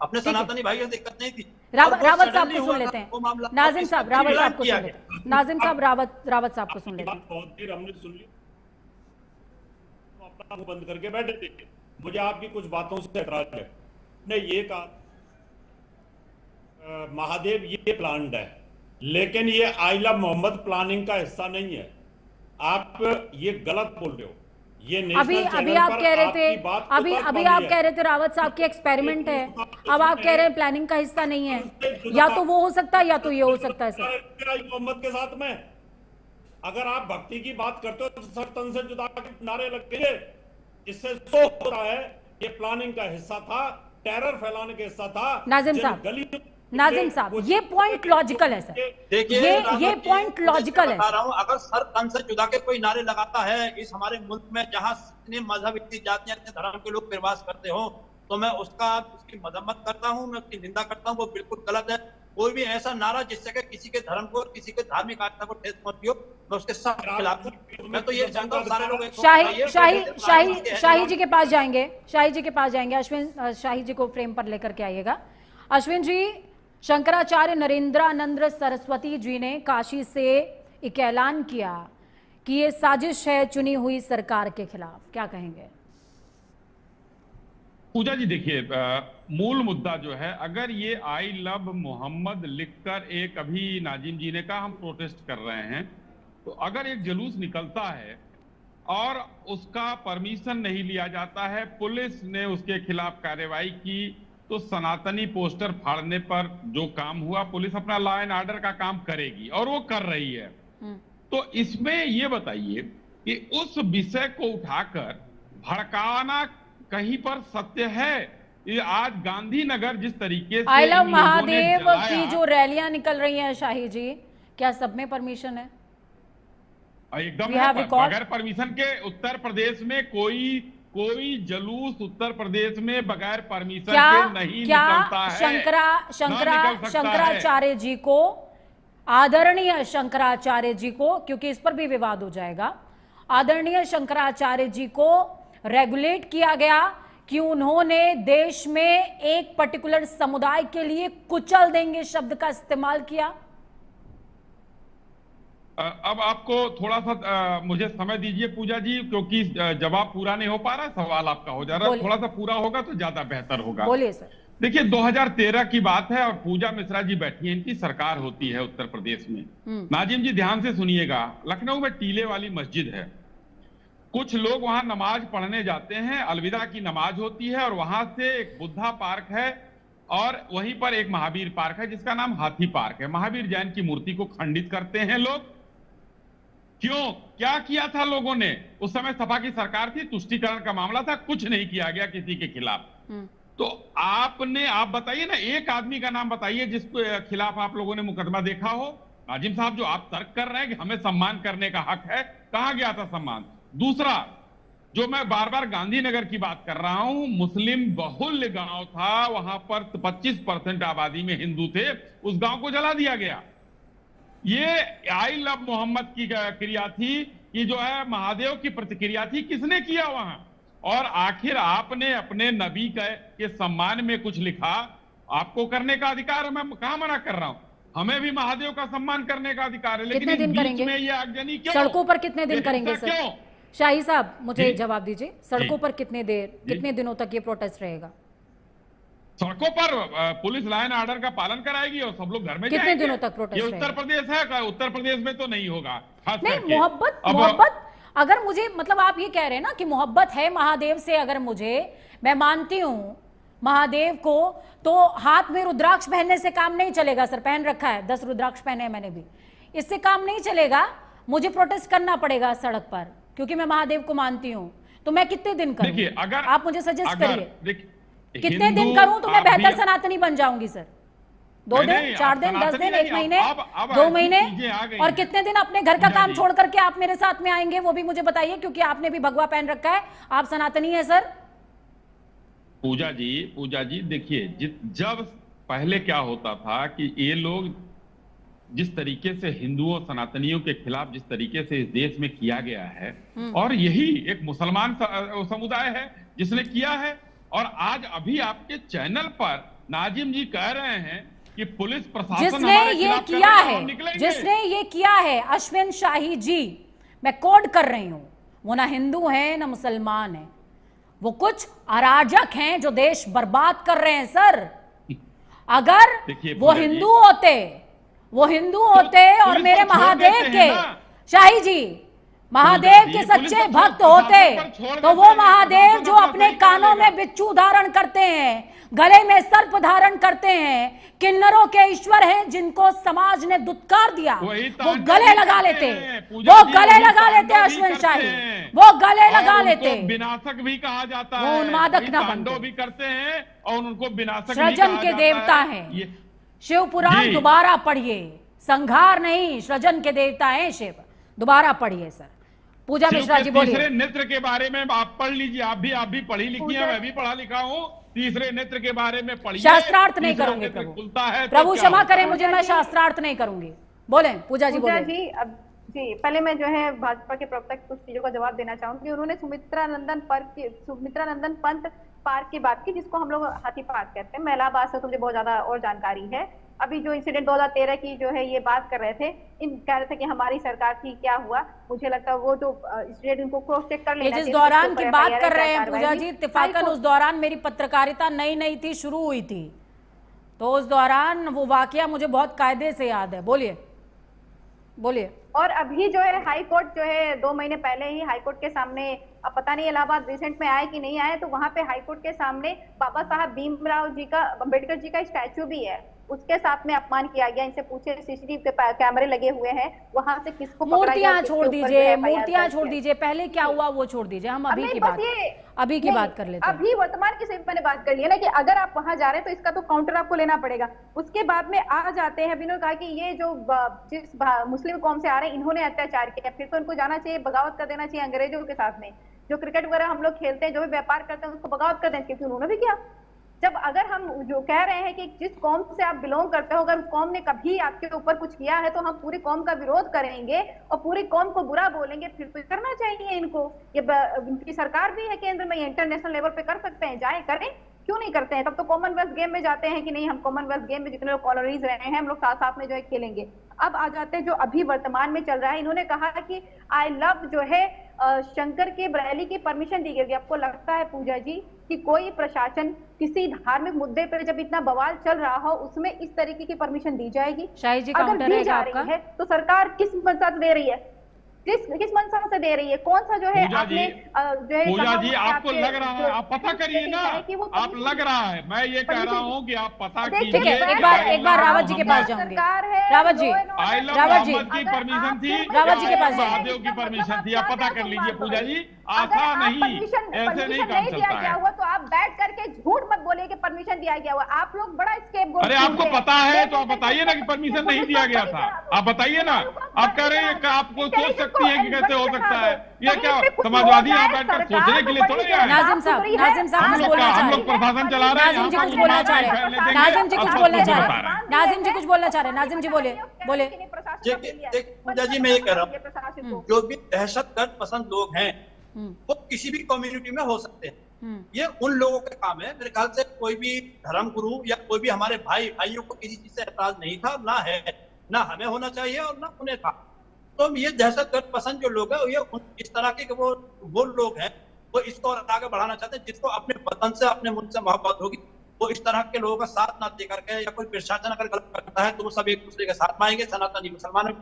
अपने सनातनी भाई को दिक्कत नहीं थी। रावत साहब को सुन लेते हैं। नाजिम साहब, रावत साहब को सुन लेते हैं। नाजिम साहब, रावत साहब को सुन लेते हैं। बहुत देर हमने सुन ली, अपना मुंह बंद करके बैठे थे। मुझे आपकी कुछ बातों से एतराज है। ने ये कहा महादेव ये प्लान्ड है, लेकिन ये आई लव मोहम्मद प्लानिंग का हिस्सा नहीं है। आप ये गलत बोल रहे हो। ये अभी आप कह रहे थे अभी आप कह रहे थे रावत साहब की एक्सपेरिमेंट है, अब आप कह रहे हैं प्लानिंग का हिस्सा नहीं है। या तो वो हो सकता है या तो ये हो सकता है सर। मोहम्मद के साथ में अगर आप भक्ति की बात करते हो तो सर तन से जुदा के नारे लगेंगे। इससे सो हो रहा है ये प्लानिंग का हिस्सा था, टेरर फैलाने का हिस्सा था। नाजिम साहब, ये पॉइंट लॉजिकल है सर। देखिए ये पॉइंट लॉजिकल है। बता रहा हूं, अगर सर तन से जुदा के कोई नारे लगाता है इस हमारे मुल्क में, जहां इतने मजहब, इतनी जातियां, इतने धर्म के लोग प्रवास करते हो, तो मैं उसकी मजम्मत करता हूं, मैं उसकी निंदा करता हूं। वो बिल्कुल गलत है। कोई भी ऐसा नारा जिससे कि किसी के धर्म को और किसी के धार्मिक आस्था को ठेस पहुंची हो, मैं उसके साथ खिलाफ हूं। मैं तो ये जानता हूं सारे लोग शाही जी के पास जाएंगे, शाही जी के पास जाएंगे। अश्विन, शाही जी को फ्रेम पर लेकर के आइएगा। अश्विन जी, शंकराचार्य नरेंद्रानंद सरस्वती जी ने काशी से एक ऐलान किया कि ये साजिश है चुनी हुई सरकार के खिलाफ, क्या कहेंगे? पूजा जी देखिए, मूल मुद्दा जो है, अगर ये आई लव मोहम्मद लिखकर एक अभी नाजिम जी ने कहा हम प्रोटेस्ट कर रहे हैं, तो अगर एक जुलूस निकलता है और उसका परमिशन नहीं लिया जाता है, पुलिस ने उसके खिलाफ कार्रवाई की, तो सनातनी पोस्टर फाड़ने पर जो काम हुआ, पुलिस अपना लॉ एंड ऑर्डर का काम करेगी और वो कर रही है। तो इसमें ये बताइए कि उस विषय को उठाकर भड़काना कहीं पर सत्य है? ये आज गांधीनगर जिस तरीके से आई लव महादेव की जो रैलियां निकल रही हैं शाही जी, क्या सब में परमिशन है? एकदम बगैर परमिशन के उत्तर प्रदेश में कोई जुलूस उत्तर प्रदेश में बगैर परमिशन के नहीं निकलता है। शंकराचार्य जी को, आदरणीय शंकराचार्य जी को, क्योंकि इस पर भी विवाद हो जाएगा, आदरणीय शंकराचार्य जी को रेगुलेट किया गया कि उन्होंने देश में एक पर्टिकुलर समुदाय के लिए कुचल देंगे शब्द का इस्तेमाल किया। अब आपको थोड़ा सा मुझे समय दीजिए पूजा जी, क्योंकि जवाब पूरा नहीं हो पा रहा, सवाल आपका हो जा रहा है। थोड़ा सा पूरा होगा तो ज्यादा बेहतर होगा। बोलिए सर। देखिए 2013 की बात है और पूजा मिश्रा जी बैठी है, इनकी सरकार होती है उत्तर प्रदेश में। नाजिम जी ध्यान से सुनिएगा, लखनऊ में टीले वाली मस्जिद है, कुछ लोग वहां नमाज पढ़ने जाते हैं, अलविदा की नमाज होती है, और वहां से एक बुद्धा पार्क है और वहीं पर एक महावीर पार्क है जिसका नाम हाथी पार्क है। महावीर जैन की मूर्ति को खंडित करते हैं लोग। क्यों? क्या किया था लोगों ने? उस समय सपा की सरकार थी, तुष्टीकरण का मामला था, कुछ नहीं किया गया किसी के खिलाफ। तो आप बताइए ना, एक आदमी का नाम बताइए जिसके खिलाफ आप लोगों ने मुकदमा देखा हो। नाजिम साहब, जो आप तर्क कर रहे हैं कि हमें सम्मान करने का हक है, कहां गया था सम्मान? दूसरा, जो मैं बार बार गांधीनगर की बात कर रहा हूं, मुस्लिम बहुल्य गांव था, वहां पर 25% आबादी में हिंदू थे, उस गांव को जला दिया गया। ये आई लव मोहम्मद की क्रिया थी, कि जो है महादेव की प्रतिक्रिया थी, किसने किया वहां? और आखिर आपने अपने नबी के सम्मान में कुछ लिखा, आपको करने का अधिकार है, मैं कहां मना कर रहा हूं, हमें भी महादेव का सम्मान करने का अधिकार है, लेकिन कितने दिन करेंगे? में ये आगजनी क्यों? सड़कों पर कितने दिन करेंगे सर? क्यों? शाही साहब मुझे जवाब दीजिए, सड़कों पर कितने दिनों तक ये प्रोटेस्ट रहेगा? सड़कों पर पुलिस लाइन ऑर्डर का पालन कराएगी और सब लोग घर में कितने जाएंगे। दिनों तक प्रोटेस्ट ये उत्तर प्रदेश है, उत्तर प्रदेश में तो नहीं होगा। नहीं, मोहब्बत अगर मुझे, मतलब आप ये कह रहे हैं ना कि मोहब्बत है महादेव से, अगर मैं मानती हूं महादेव को, तो हाथ में रुद्राक्ष पहनने से काम नहीं चलेगा सर। पहन रखा है, 10 रुद्राक्ष पहने हैं मैंने भी, इससे काम नहीं चलेगा। मुझे प्रोटेस्ट करना पड़ेगा सड़क पर, क्योंकि मैं महादेव को मानती हूं। तो मैं कितने दिन करूं? देखिए, अगर आप मुझे सजेस्ट करिए कितने हिंदू दिन करूं तो मैं बेहतर सनातनी बन जाऊंगी सर? 2 दिन, 4 दिन, 10 दिन, 1 महीने, 2 महीने? और कितने दिन अपने घर का काम छोड़ करके आप मेरे साथ में आएंगे, वो भी मुझे बताइए, क्योंकि आपने भी भगवा पहन रखा है, आप सनातनी है सर। पूजा जी देखिए, जब पहले क्या होता था कि ये लोग जिस तरीके से हिंदुओं सनातनियों के खिलाफ जिस तरीके से इस देश में किया गया है, और यही एक मुसलमान समुदाय है जिसने किया है, और आज अभी आपके चैनल पर नाजिम जी कह रहे हैं कि पुलिस प्रशासन जिसने ये किया है अश्विन शाही जी, मैं कोड कर रही हूं, वो ना हिंदू हैं ना मुसलमान हैं, वो कुछ अराजक हैं जो देश बर्बाद कर रहे हैं सर। अगर वो हिंदू होते और मेरे महादेव के, शाही जी महादेव के सच्चे भक्त होते, तो वो महादेव जो अपने कानों में बिच्छू धारण करते हैं, गले में सर्प धारण करते हैं, किन्नरों के ईश्वर हैं जिनको समाज ने दुत्कार दिया, वो गले लगा लेते, अश्विन शाही, वो गले लगा लेते। विनाशक भी कहा जाता है, वो उन्मादक ना बनते भी करते हैं और उनको विनाशक सृजन के देवता हैं। शिव पुराण दोबारा पढ़िए, संघार नहीं, सृजन के देवता हैं शिव, दोबारा पढ़िए सर। पूजा मिश्रा जी बोलिए। तीसरे नेत्र के बारे में आप पढ़ लीजिए, आप भी पढ़ी लिखी है, मैं भी पढ़ा लिखा हूँ। तीसरे नेत्र के बारे में पढ़िए। शास्त्रार्थ नहीं करूंगी प्रभु क्षमा करें मुझे, मैं शास्त्रार्थ नहीं करूंगी। बोले पूजा जी बोले। जी पहले मैं जो है भाजपा के प्रवक्ता की कुछ चीजों का जवाब देना चाहूंगी। उन्होंने सुमित्रा नंदन पंत पार्क की बात की, जिसको हम लोग हाथी पार्क कहते हैं। मैं इलाहाबाद से, तो मुझे बहुत ज्यादा और जानकारी है। अभी जो इंसिडेंट 2013 की जो है ये बात कर रहे थे, कह रहे थे कि हमारी सरकार थी, क्या हुआ, मुझे लगता है वो जो इंसिडेंट इनको क्रॉस चेक कर लेना। जिस दौरान की बात कर रहे हैं पूजा जी, इत्तेफाकन उस दौरान मेरी पत्रकारिता नई थी, शुरू हुई थी, तो उस दौरान वो वाकया मुझे बहुत कायदे से याद है। बोलिए। और अभी जो है हाई कोर्ट जो है 2 महीने पहले ही हाई कोर्ट के सामने, अब पता नहीं इलाहाबाद रिसेंट में आए कि नहीं आए, तो वहां पे हाई कोर्ट के सामने बाबा साहब भीमराव जी का, अम्बेडकर जी का स्टैचू भी है, उसके साथ में अपमान किया गया। इनसे पूछे, सीसीटीवी कैमरे लगे हुए हैं, वहां से किसको मूर्तियां छोड़ दीजिए, पहले क्या हुआ वो छोड़ दीजिए, हम अभी की बात कर लेते हैं। अभी वर्तमान की सिर्फ मैंने बात कर ली है ना, कि अगर आप वहां जा रहे हैं तो इसका तो काउंटर आपको लेना पड़ेगा। उसके बाद में आ जाते हैं, अभी कहा कि ये जो जिस मुस्लिम कौम से आ रहे हैं इन्होंने अत्याचार किया, फिर तो इनको जाना चाहिए, बगावत कर देना चाहिए अंग्रेजों के साथ में। जो क्रिकेट वगैरह हम लोग खेलते हैं, जो भी व्यापार करते हैं, उसको बगावत कर देना चाहिए, क्योंकि उन्होंने भी किया। जब अगर हम जो कह रहे हैं कि जिस कौम से आप बिलोंग करते हो, अगर उस कौम ने कभी आपके ऊपर कुछ किया है तो हम पूरी कौम का विरोध करेंगे और पूरी कौम को बुरा बोलेंगे, फिर तो करना चाहिए इनको। ये इनकी सरकार भी है केंद्र में, इंटरनेशनल लेवल पे कर सकते हैं, जाए करें, क्यों नहीं करते हैं? तब तो कॉमनवेल्थ गेम में जाते हैं कि नहीं, हम कॉमनवेल्थ गेम में जितने लोग कॉलोनीज रहे हैं हम लोग साथ साथ में जो है खेलेंगे। अब आ जाते हैं जो अभी वर्तमान में चल रहा है। इन्होंने कहा कि आई लव जो है शंकर के रैली की परमिशन दी गई। आपको लगता है पूजा जी कि कोई प्रशासन किसी धार्मिक मुद्दे पर जब इतना बवाल चल रहा हो उसमें इस तरीके की परमिशन दी जाएगी? शाही जी, अगर दी जा रही है तो सरकार किस मकसद दे रही है, किस मंशा से दे रही है, कौन सा जो है आपने जो है पूजा जी आपको लग रहा है, आप पता करिए ना, आप लग रहा है, मैं ये कह रहा हूँ कि आप पता कीजिए। एक बार रावत जी के पास जाऊंगी। रावत जी की परमिशन थी, रावत जी के पास महादेव की परमिशन थी, आप पता कर लीजिए पूजा जी, आस्था नहीं, परमिशन ऐसे नहीं काम दिया चलता गया है। हुआ तो आप बैठ करके झूठ मत बोलिए कि परमिशन दिया गया हुआ। आप लोग बड़ा स्केपगोट अरे आपको पता है तो आप बताइए ना कि परमिशन नहीं दिया गया था, आप बताइए ना। आप कह रहे हैं कि आपको सोच सकती है कि कैसे हो सकता है, ये क्या समाजवादी यहाँ बैठकर सोचने के लिए थोड़े आए? नाजिम साहब हम लोग प्रशासन चला रहे हैं, नाजिम जी कुछ बोलना चाह रहे हैं, नाजिम जी कुछ बोलना चाह रहे हैं, नाजिम जी कुछ बोलना चाह रहे हैं, नाजिम जी बोले बोले। पूजा जी मैं ये कह रहा हूँ, जो भी दहशतगर्द पसंद लोग हैं वो किसी भी कम्युनिटी में हो सकते हैं। ये उन लोगों का काम है। मेरे ख्याल से कोई भी धर्म गुरु या कोई भी हमारे भाइयों को किसी चीज से एतराज नहीं था, ना है, ना हमें होना चाहिए और ना उन्हें था। तो ये दहशतगर्द पसंद जो लोग हैं ये इस तरह के वो लोग हैं, वो इसको और आगे बढ़ाना चाहते हैं। जिसको अपने वतन से अपने मुल्क से मोहब्बत होगी वो इस तरह के लोगों का साथ ना दे करके या कोई प्रशासन अगर गलत करता है तो वो सब एक दूसरे के साथ में आएंगे। सनातनी मुसलमान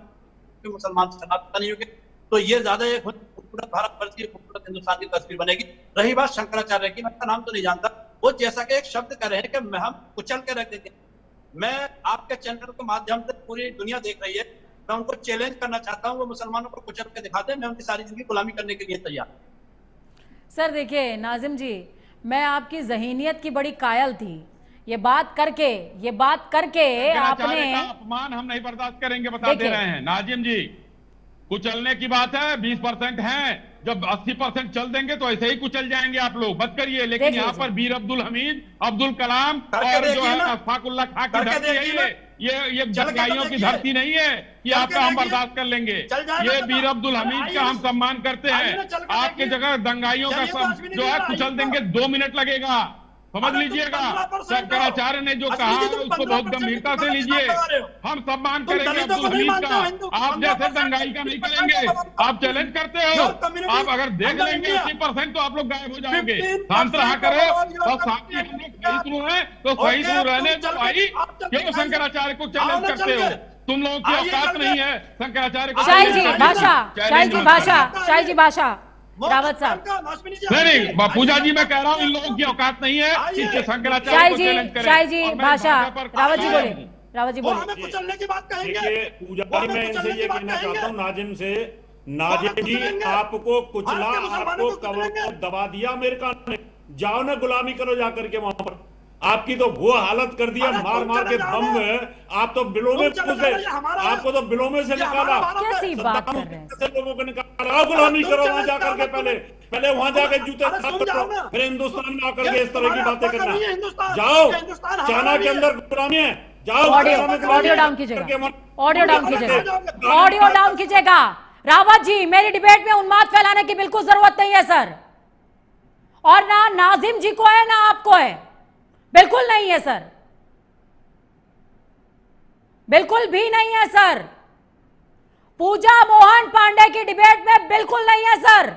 सनातनी के, तो ये ज्यादा एक खूबसूरत भारतवर्ष की, खूबसूरत हिंदुस्तान की तस्वीर बनेगी। रही बात शंकराचार्य की, मैं नाम तो नहीं जानता, वो जैसा कि एक शब्द कह रहे हैं कि हम कुचल के रख देते हैं। मैं आपके चैनल के माध्यम से पूरी दुनिया देख रही है, मैं उनको चैलेंज करना चाहता हूँ, वो मुसलमानों को कुचल के दिखाते हैं, मैं उनकी सारी जिंदगी गुलामी करने के लिए तैयार। सर देखिए नाजिम जी, मैं आपकी ज़हीनियत की बड़ी कायल थी। ये बात करके आपने अपमान हम नहीं बर्दाश्त करेंगे, बता दे रहे हैं नाजिम जी। कुचलने की बात है, 20% हैं, जब 80% चल देंगे तो ऐसे ही कुचल जाएंगे आप लोग, मत करिए। लेकिन यहाँ पर वीर अब्दुल हमीद, अब्दुल कलाम और जो है अशफाकुल्लाह खां की धरती है, ये दंगाइयों की धरती नहीं है कि आपका हम बर्दाश्त कर लेंगे। ये वीर अब्दुल हमीद का हम सम्मान करते हैं, आपके जगह दंगाइयों का सब जो है कुचल देंगे, 2 मिनट लगेगा, समझ लीजिएगा। शंकराचार्य ने जो कहा उसको बहुत गंभीरता से लीजिए। हम सम्मान करेंगे अब्दुल हमीद का, आप जैसे दंगाई का नहीं करेंगे। आप चैलेंज करते हो, आप अगर देख लेंगे 80% तो आप लोग गायब हो जाओगे। शांत रहा करो, और साथ ही हम लोग सही सुन रहे हैं तो सही सुन रहने दो भाई। क्यों शंकराचार्य को चैलेंज करते हो? तुम लोगों की औकात नहीं है शंकराचार्य को। शाही जी भाषा रावत साहब, नहीं पूजा जी, मैं कह रहा हूँ इन लोगों की औकात नहीं है कि शंकराचार्य को चैलेंज करें। शाही जी भाषा, रावत जी बोले। हमें कुचलने की बात कहेंगे। देखिए पूजा जी, मैं इनसे ये कहना चाहता हूँ नाजिम से, नाजिम जी आपको कुचला, आपको कवर दबा दिया अमेरिका ने, जाओ ना गुलामी करो जाकर के वहां पर। आपकी तो वो हालत कर दिया, मार मार के बम में आप तो बिलों में घुसे, आपको तो बिलों में से निकाला। कैसी बात कर रहे हैं? लोगों को निकाला, गुलामी करो वहां जाकर के, पहले वहां जाके जूते करो, फिर हिंदुस्तान में आकर के इस तरह की बातें करना। जाओ, चाइना के अंदर गुलामी है, जाओ। ऑडियो डाउन कीजिएगा। रावत जी, मेरी डिबेट में उन्माद फैलाने की बिल्कुल जरूरत नहीं है सर, और ना नाजिम जी को है ना आपको है, बिल्कुल नहीं है सर, बिल्कुल भी नहीं है सर। पूजा मोहन पांडे की डिबेट में बिल्कुल नहीं है सर।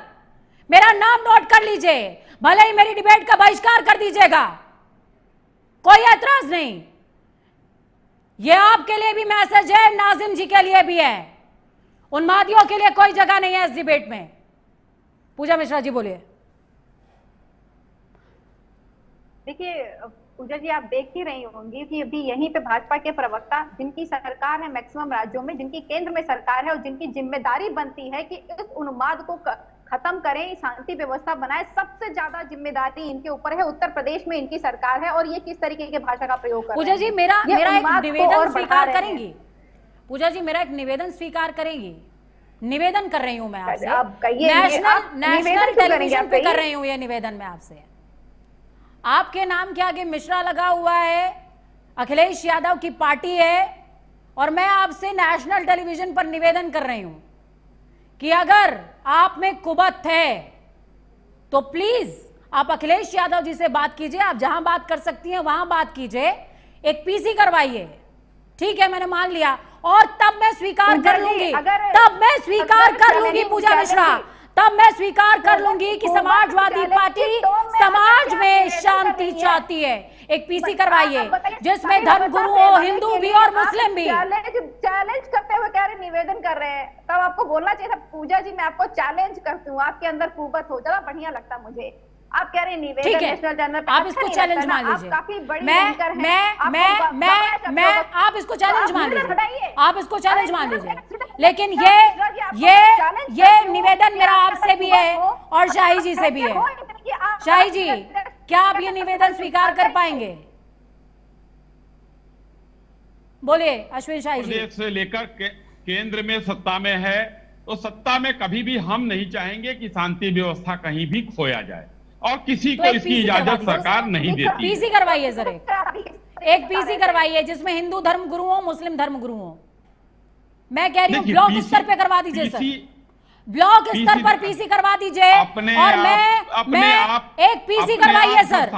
मेरा नाम नोट कर लीजिए, भले ही मेरी डिबेट का बहिष्कार कर दीजिएगा, कोई ऐतराज नहीं। यह आपके लिए भी मैसेज है, नाजिम जी के लिए भी है। उन्मादियों के लिए कोई जगह नहीं है इस डिबेट में। पूजा मिश्रा जी बोलिए। देखिए पूजा जी, आप देख ही रही होंगी कि अभी यहीं पे भाजपा के प्रवक्ता, जिनकी सरकार है मैक्सिमम राज्यों में, जिनकी केंद्र में सरकार है और जिनकी जिम्मेदारी बनती है कि इस उन्माद को खत्म करें, शांति व्यवस्था बनाए, सबसे ज्यादा जिम्मेदारी इनके ऊपर है। उत्तर प्रदेश में इनकी सरकार है और ये किस तरीके की भाषा का प्रयोग कर रहे हैं। पूजा जी मेरा एक निवेदन स्वीकार करेंगी? पूजा जी मेरा एक निवेदन स्वीकार करेंगी? निवेदन कर रही हूं मैं आपसे, नेशनल टेलीविजन पे कर रही हूं ये निवेदन मैं आपसे। आपके नाम के आगे मिश्रा लगा हुआ है, अखिलेश यादव की पार्टी है, और मैं आपसे नेशनल टेलीविजन पर निवेदन कर रही हूं कि अगर आप में कुबत है तो प्लीज आप अखिलेश यादव जी से बात कीजिए। आप जहां बात कर सकती हैं वहां बात कीजिए, एक पीसी करवाइए, ठीक है, मैंने मान लिया, और तब मैं स्वीकार कर लूंगी, पूजा मिश्रा, तब मैं स्वीकार कर लूंगी कि समाजवादी पार्टी समाज में शांति चाहती है। एक पीसी करवाइए जिसमें धर्म गुरु हो, हिंदू भी और मुस्लिम भी। चैलेंज करते हुए कह रहे, निवेदन कर रहे हैं, तब आपको बोलना चाहिए था पूजा जी मैं आपको चैलेंज करती हूँ, आपके अंदर कुबत हो, ज्यादा बढ़िया लगता मुझे। आप कह रहे हैं निवेदन नेशनल चैनल पे, आप इसको चैलेंज मान लीजिए। काफी बड़ी मैं आप इसको चैलेंज मान लीजिए, आप इसको चैलेंज मान लीजिए। लेकिन ये ये निवेदन मेरा आपसे भी है और शाही जी से भी है। शाही जी, क्या आप ये निवेदन स्वीकार कर पाएंगे? बोलिए अश्विन शाही जी। प्रदेश से लेकर केंद्र में सत्ता में है, तो सत्ता में कभी भी हम नहीं चाहेंगे कि शांति व्यवस्था कहीं भी खोया जाए, और किसी को इसकी इजाजत सरकार नहीं देती। पीसी करवाइए सर, एक पीसी करवाइए जिसमें हिंदू धर्म गुरु हो, मुस्लिम धर्म गुरु हो। मैं कह रही हूँ ब्लॉक स्तर पे करवा दीजिए सर, ब्लॉक स्तर पर पीसी करवा दीजिए। और मैं एक पीसी करवाइए सर,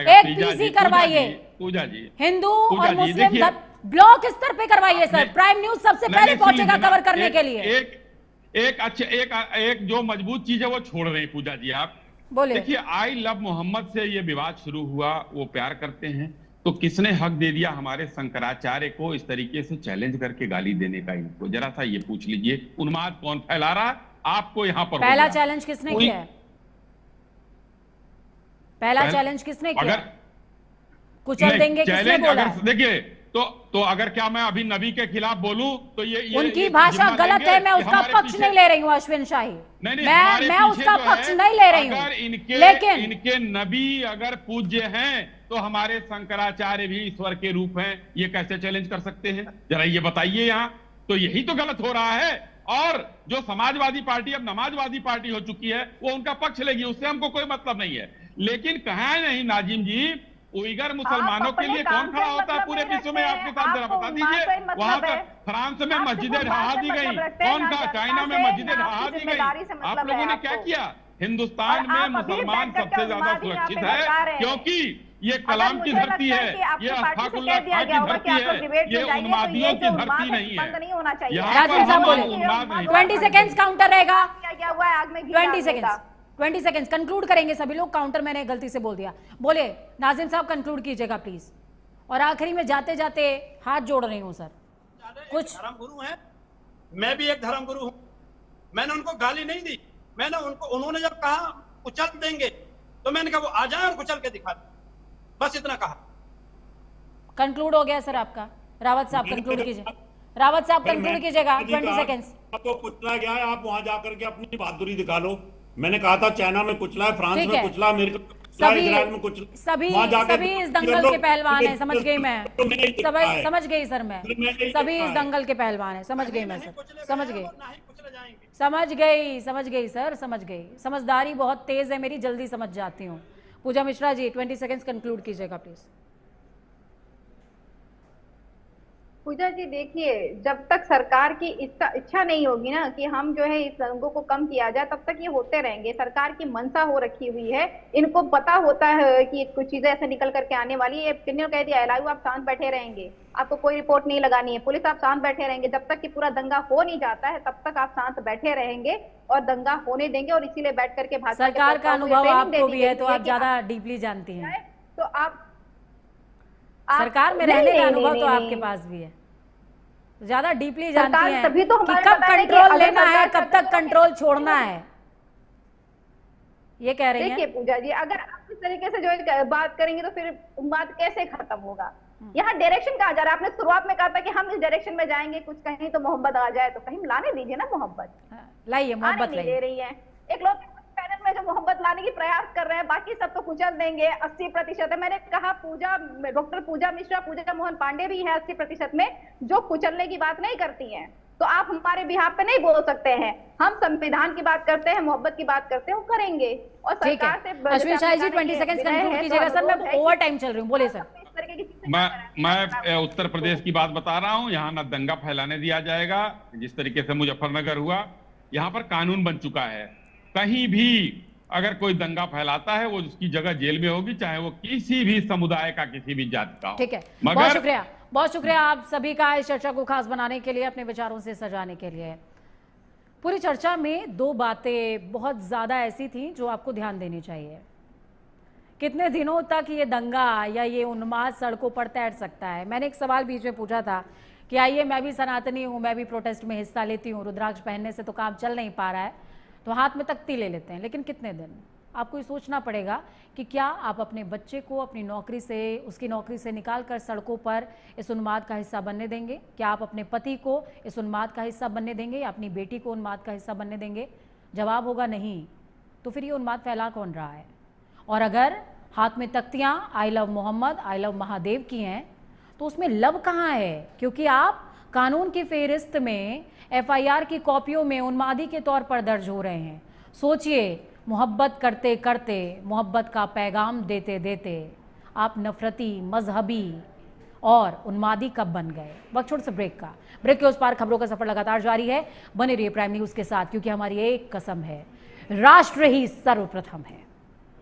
एक पीसी करवाइए पूजा जी, हिंदू और मुस्लिम ब्लॉक स्तर पे करवाइए सर। प्राइम न्यूज सबसे पहले पहुंचेगा कवर करने के लिए। एक जो मजबूत चीज है वो छोड़ रहे हैं पूजा जी आप। देखिए, आई लव मोहम्मद से ये विवाद शुरू हुआ, वो प्यार करते हैं, तो किसने हक दे दिया हमारे शंकराचार्य को इस तरीके से चैलेंज करके गाली देने का? इनको जरा सा ये पूछ लीजिए, उन्माद कौन फैला रहा? आपको यहाँ पर पहला चैलेंज किसने किया है? पहला चैलेंज किसने किया? कुचल देंगे किसने बोला? देखिए, तो अगर क्या मैं अभी नबी के खिलाफ बोलूं तो ये उनकी भाषा गलत है, मैं उसका पक्ष नहीं ले रही हूँ अश्विन शाही, मैं उसका पक्ष नहीं ले रही हूँ। लेकिन इनके नबी अगर पूज्य हैं तो हमारे शंकराचार्य भी ईश्वर के रूप हैं, ये कैसे चैलेंज कर सकते हैं? जरा ये बताइए यहाँ। तो यही तो गलत हो रहा है। और जो समाजवादी पार्टी अब नमाजवादी पार्टी हो चुकी है, वो उनका पक्ष लेगी, उससे हमको कोई मतलब नहीं है। लेकिन कहा नहीं नाजिम जी, उइगर मुसलमानों के लिए कौन खड़ा होता है पूरे विश्व में? आपके साथ जरा बता दीजिए। वहां पर फ्रांस में मस्जिदें ढहा दी गई, कौन कहा? चाइना में मस्जिदें ढहा दी गई। आप लोगों ने क्या किया? हिंदुस्तान में मुसलमान सबसे ज्यादा सुरक्षित है, क्योंकि ये कलाम की धरती है, ये अस्थाकुल्लाह खां की धरती है, ये उन्मादियों की धरती नहीं है। राजन साहब बोले 20 सेकेंड्स काउंटर रहेगा, 20 सेकेंड्स कंक्लूड करेंगे सभी लोग। काउंटर मैंने गलती से बोल दिया। बोले नाजिम साहब कंक्लूड कीजिएगा प्लीज। और आखिरी में जाते जाते हाथ जोड़ रही हूँ सर, कुछ धर्म गुरु हैं, मैं भी एक धर्म गुरु हूँ। मैंने उनको गाली नहीं दी, मैंने उन्होंने जब कहा कुचल देंगे तो मैंने कहा वो आ जाए और कुचल के दिखा दे, बस इतना कहा। कंक्लूड हो गया सर आपका। रावत साहब कंक्लूड कीजिए, रावत साहब कंक्लूड कीजिएगा। 20 सेकेंड्स। आपको कुचला गया है, आप वहां जाकर के अपनी बहादुरी दिखा लो। मैंने कहा था चाइना में कुचला है, फ्रांस में कुचला, अमेरिका में कुचला, इजराइल में कुचला, सभी इस दंगल के पहलवान हैं। समझ गई मैं, समझ गई सर, मैं सभी इस दंगल के पहलवान हैं। समझ गई मैं सर, समझ गई सर, समझ गई। समझदारी बहुत तेज है मेरी, जल्दी समझ जाती हूँ। पूजा मिश्रा जी 20 सेकेंड्स कंक्लूड कीजिएगा प्लीज। पूजा जी देखिए, जब तक सरकार की इच्छा नहीं होगी ना कि हम जो है इस दंगों को कम किया जाए, तब तक ये होते रहेंगे। सरकार की मनसा हो रखी हुई है, इनको पता होता है कि कुछ चीजें ऐसे निकल करके आने वाली है। किन्होंने कह दिया एलायू आप शांत बैठे रहेंगे, आपको कोई रिपोर्ट नहीं लगानी है, पुलिस आप शांत बैठे रहेंगे। जब तक कि पूरा दंगा हो नहीं जाता है तब तक आप शांत बैठे रहेंगे और दंगा होने देंगे। और इसीलिए बैठ करके भाजपा सरकार का अनुभव आपको भी है तो आप ज्यादा डीपली जानती हैं, तो आप सरकार में रहने का अनुभव तो आपके पास भी है, ज्यादा डीपली जानती हैं तभी तो कि कब कंट्रोल लेना है, कब तक कंट्रोल छोड़ना है, ये कह रही हैं। देखिए पूजा जी, अगर आप इस तरीके से जो बात करेंगे तो फिर बात कैसे खत्म होगा? यहाँ डायरेक्शन कहा जा रहा है। आपने शुरुआत में कहा था कि हम इस डायरेक्शन में जाएंगे, कुछ कहीं तो मोहब्बत आ जाए, तो कहीं लाने दीजिए ना मोहब्बत। लाइए मोहब्बत, नहीं दे रही है। एक लोग पैनल में जो मोहब्बत लाने की प्रयास कर रहे हैं, बाकी सब तो कुचल देंगे। 80% है। मैंने कहा डॉक्टर पूजा मिश्रा, पूजा मोहन पांडे भी है 80% में, जो कुचलने की बात नहीं करती हैं। तो आप हमारे बिहार पे नहीं बोल सकते हैं। हम संविधान की बात करते हैं, मोहब्बत की बात करते हैं, वो करेंगे। और सरकार से अश्विन शाही जी 20 सेकंड्स कंक्लूड कीजिएगा सर, मैं ओवर टाइम चल रही हूँ, बोले सर। मैं उत्तर प्रदेश की बात बता रहा हूँ, यहाँ न दंगा फैलाने दिया जाएगा। जिस तरीके से मुजफ्फरनगर हुआ, यहाँ पर कानून बन चुका है, कहीं भी अगर कोई दंगा फैलाता है वो उसकी जगह जेल में होगी, चाहे वो किसी भी समुदाय का, किसी भी जाति का हो। ठीक है, बहुत शुक्रिया आप सभी का इस चर्चा को खास बनाने के लिए, अपने विचारों से सजाने के लिए। पूरी चर्चा में दो बातें बहुत ज्यादा ऐसी थी जो आपको ध्यान देनी चाहिए। कितने दिनों तक ये दंगा या ये उन्माद सड़कों पर तैर सकता है? मैंने एक सवाल बीच में पूछा था कि आइए मैं भी सनातनी हूँ, मैं भी प्रोटेस्ट में हिस्सा लेती हूँ, रुद्राक्ष पहनने से तो काम चल नहीं पा रहा है तो हाथ में तख्ती ले लेते हैं, लेकिन कितने दिन? आपको ये सोचना पड़ेगा कि क्या आप अपने बच्चे को अपनी नौकरी से, उसकी नौकरी से निकाल कर सड़कों पर इस उन्माद का हिस्सा बनने देंगे? क्या आप अपने पति को इस उन्माद का हिस्सा बनने देंगे या अपनी बेटी को उन्माद का हिस्सा बनने देंगे? जवाब होगा नहीं। तो फिर ये उन्माद फैला कौन रहा है? और अगर हाथ में तख्तियां I love Mohammad, I love Mahadev की हैं, तो उसमें लव कहाँ है? क्योंकि आप कानून की फेहरिस्त में FIR की कॉपियों में उन्मादी के तौर पर दर्ज हो रहे हैं। सोचिए, मोहब्बत करते करते, मोहब्बत का पैगाम देते देते आप नफरती, मजहबी और उन्मादी कब बन गए? वक्त छोटे से ब्रेक का। ब्रेक के उस पार खबरों का सफर लगातार जारी है। बने रहिए प्राइम न्यूज़ के साथ, क्योंकि हमारी एक कसम है, राष्ट्र ही सर्वप्रथम है।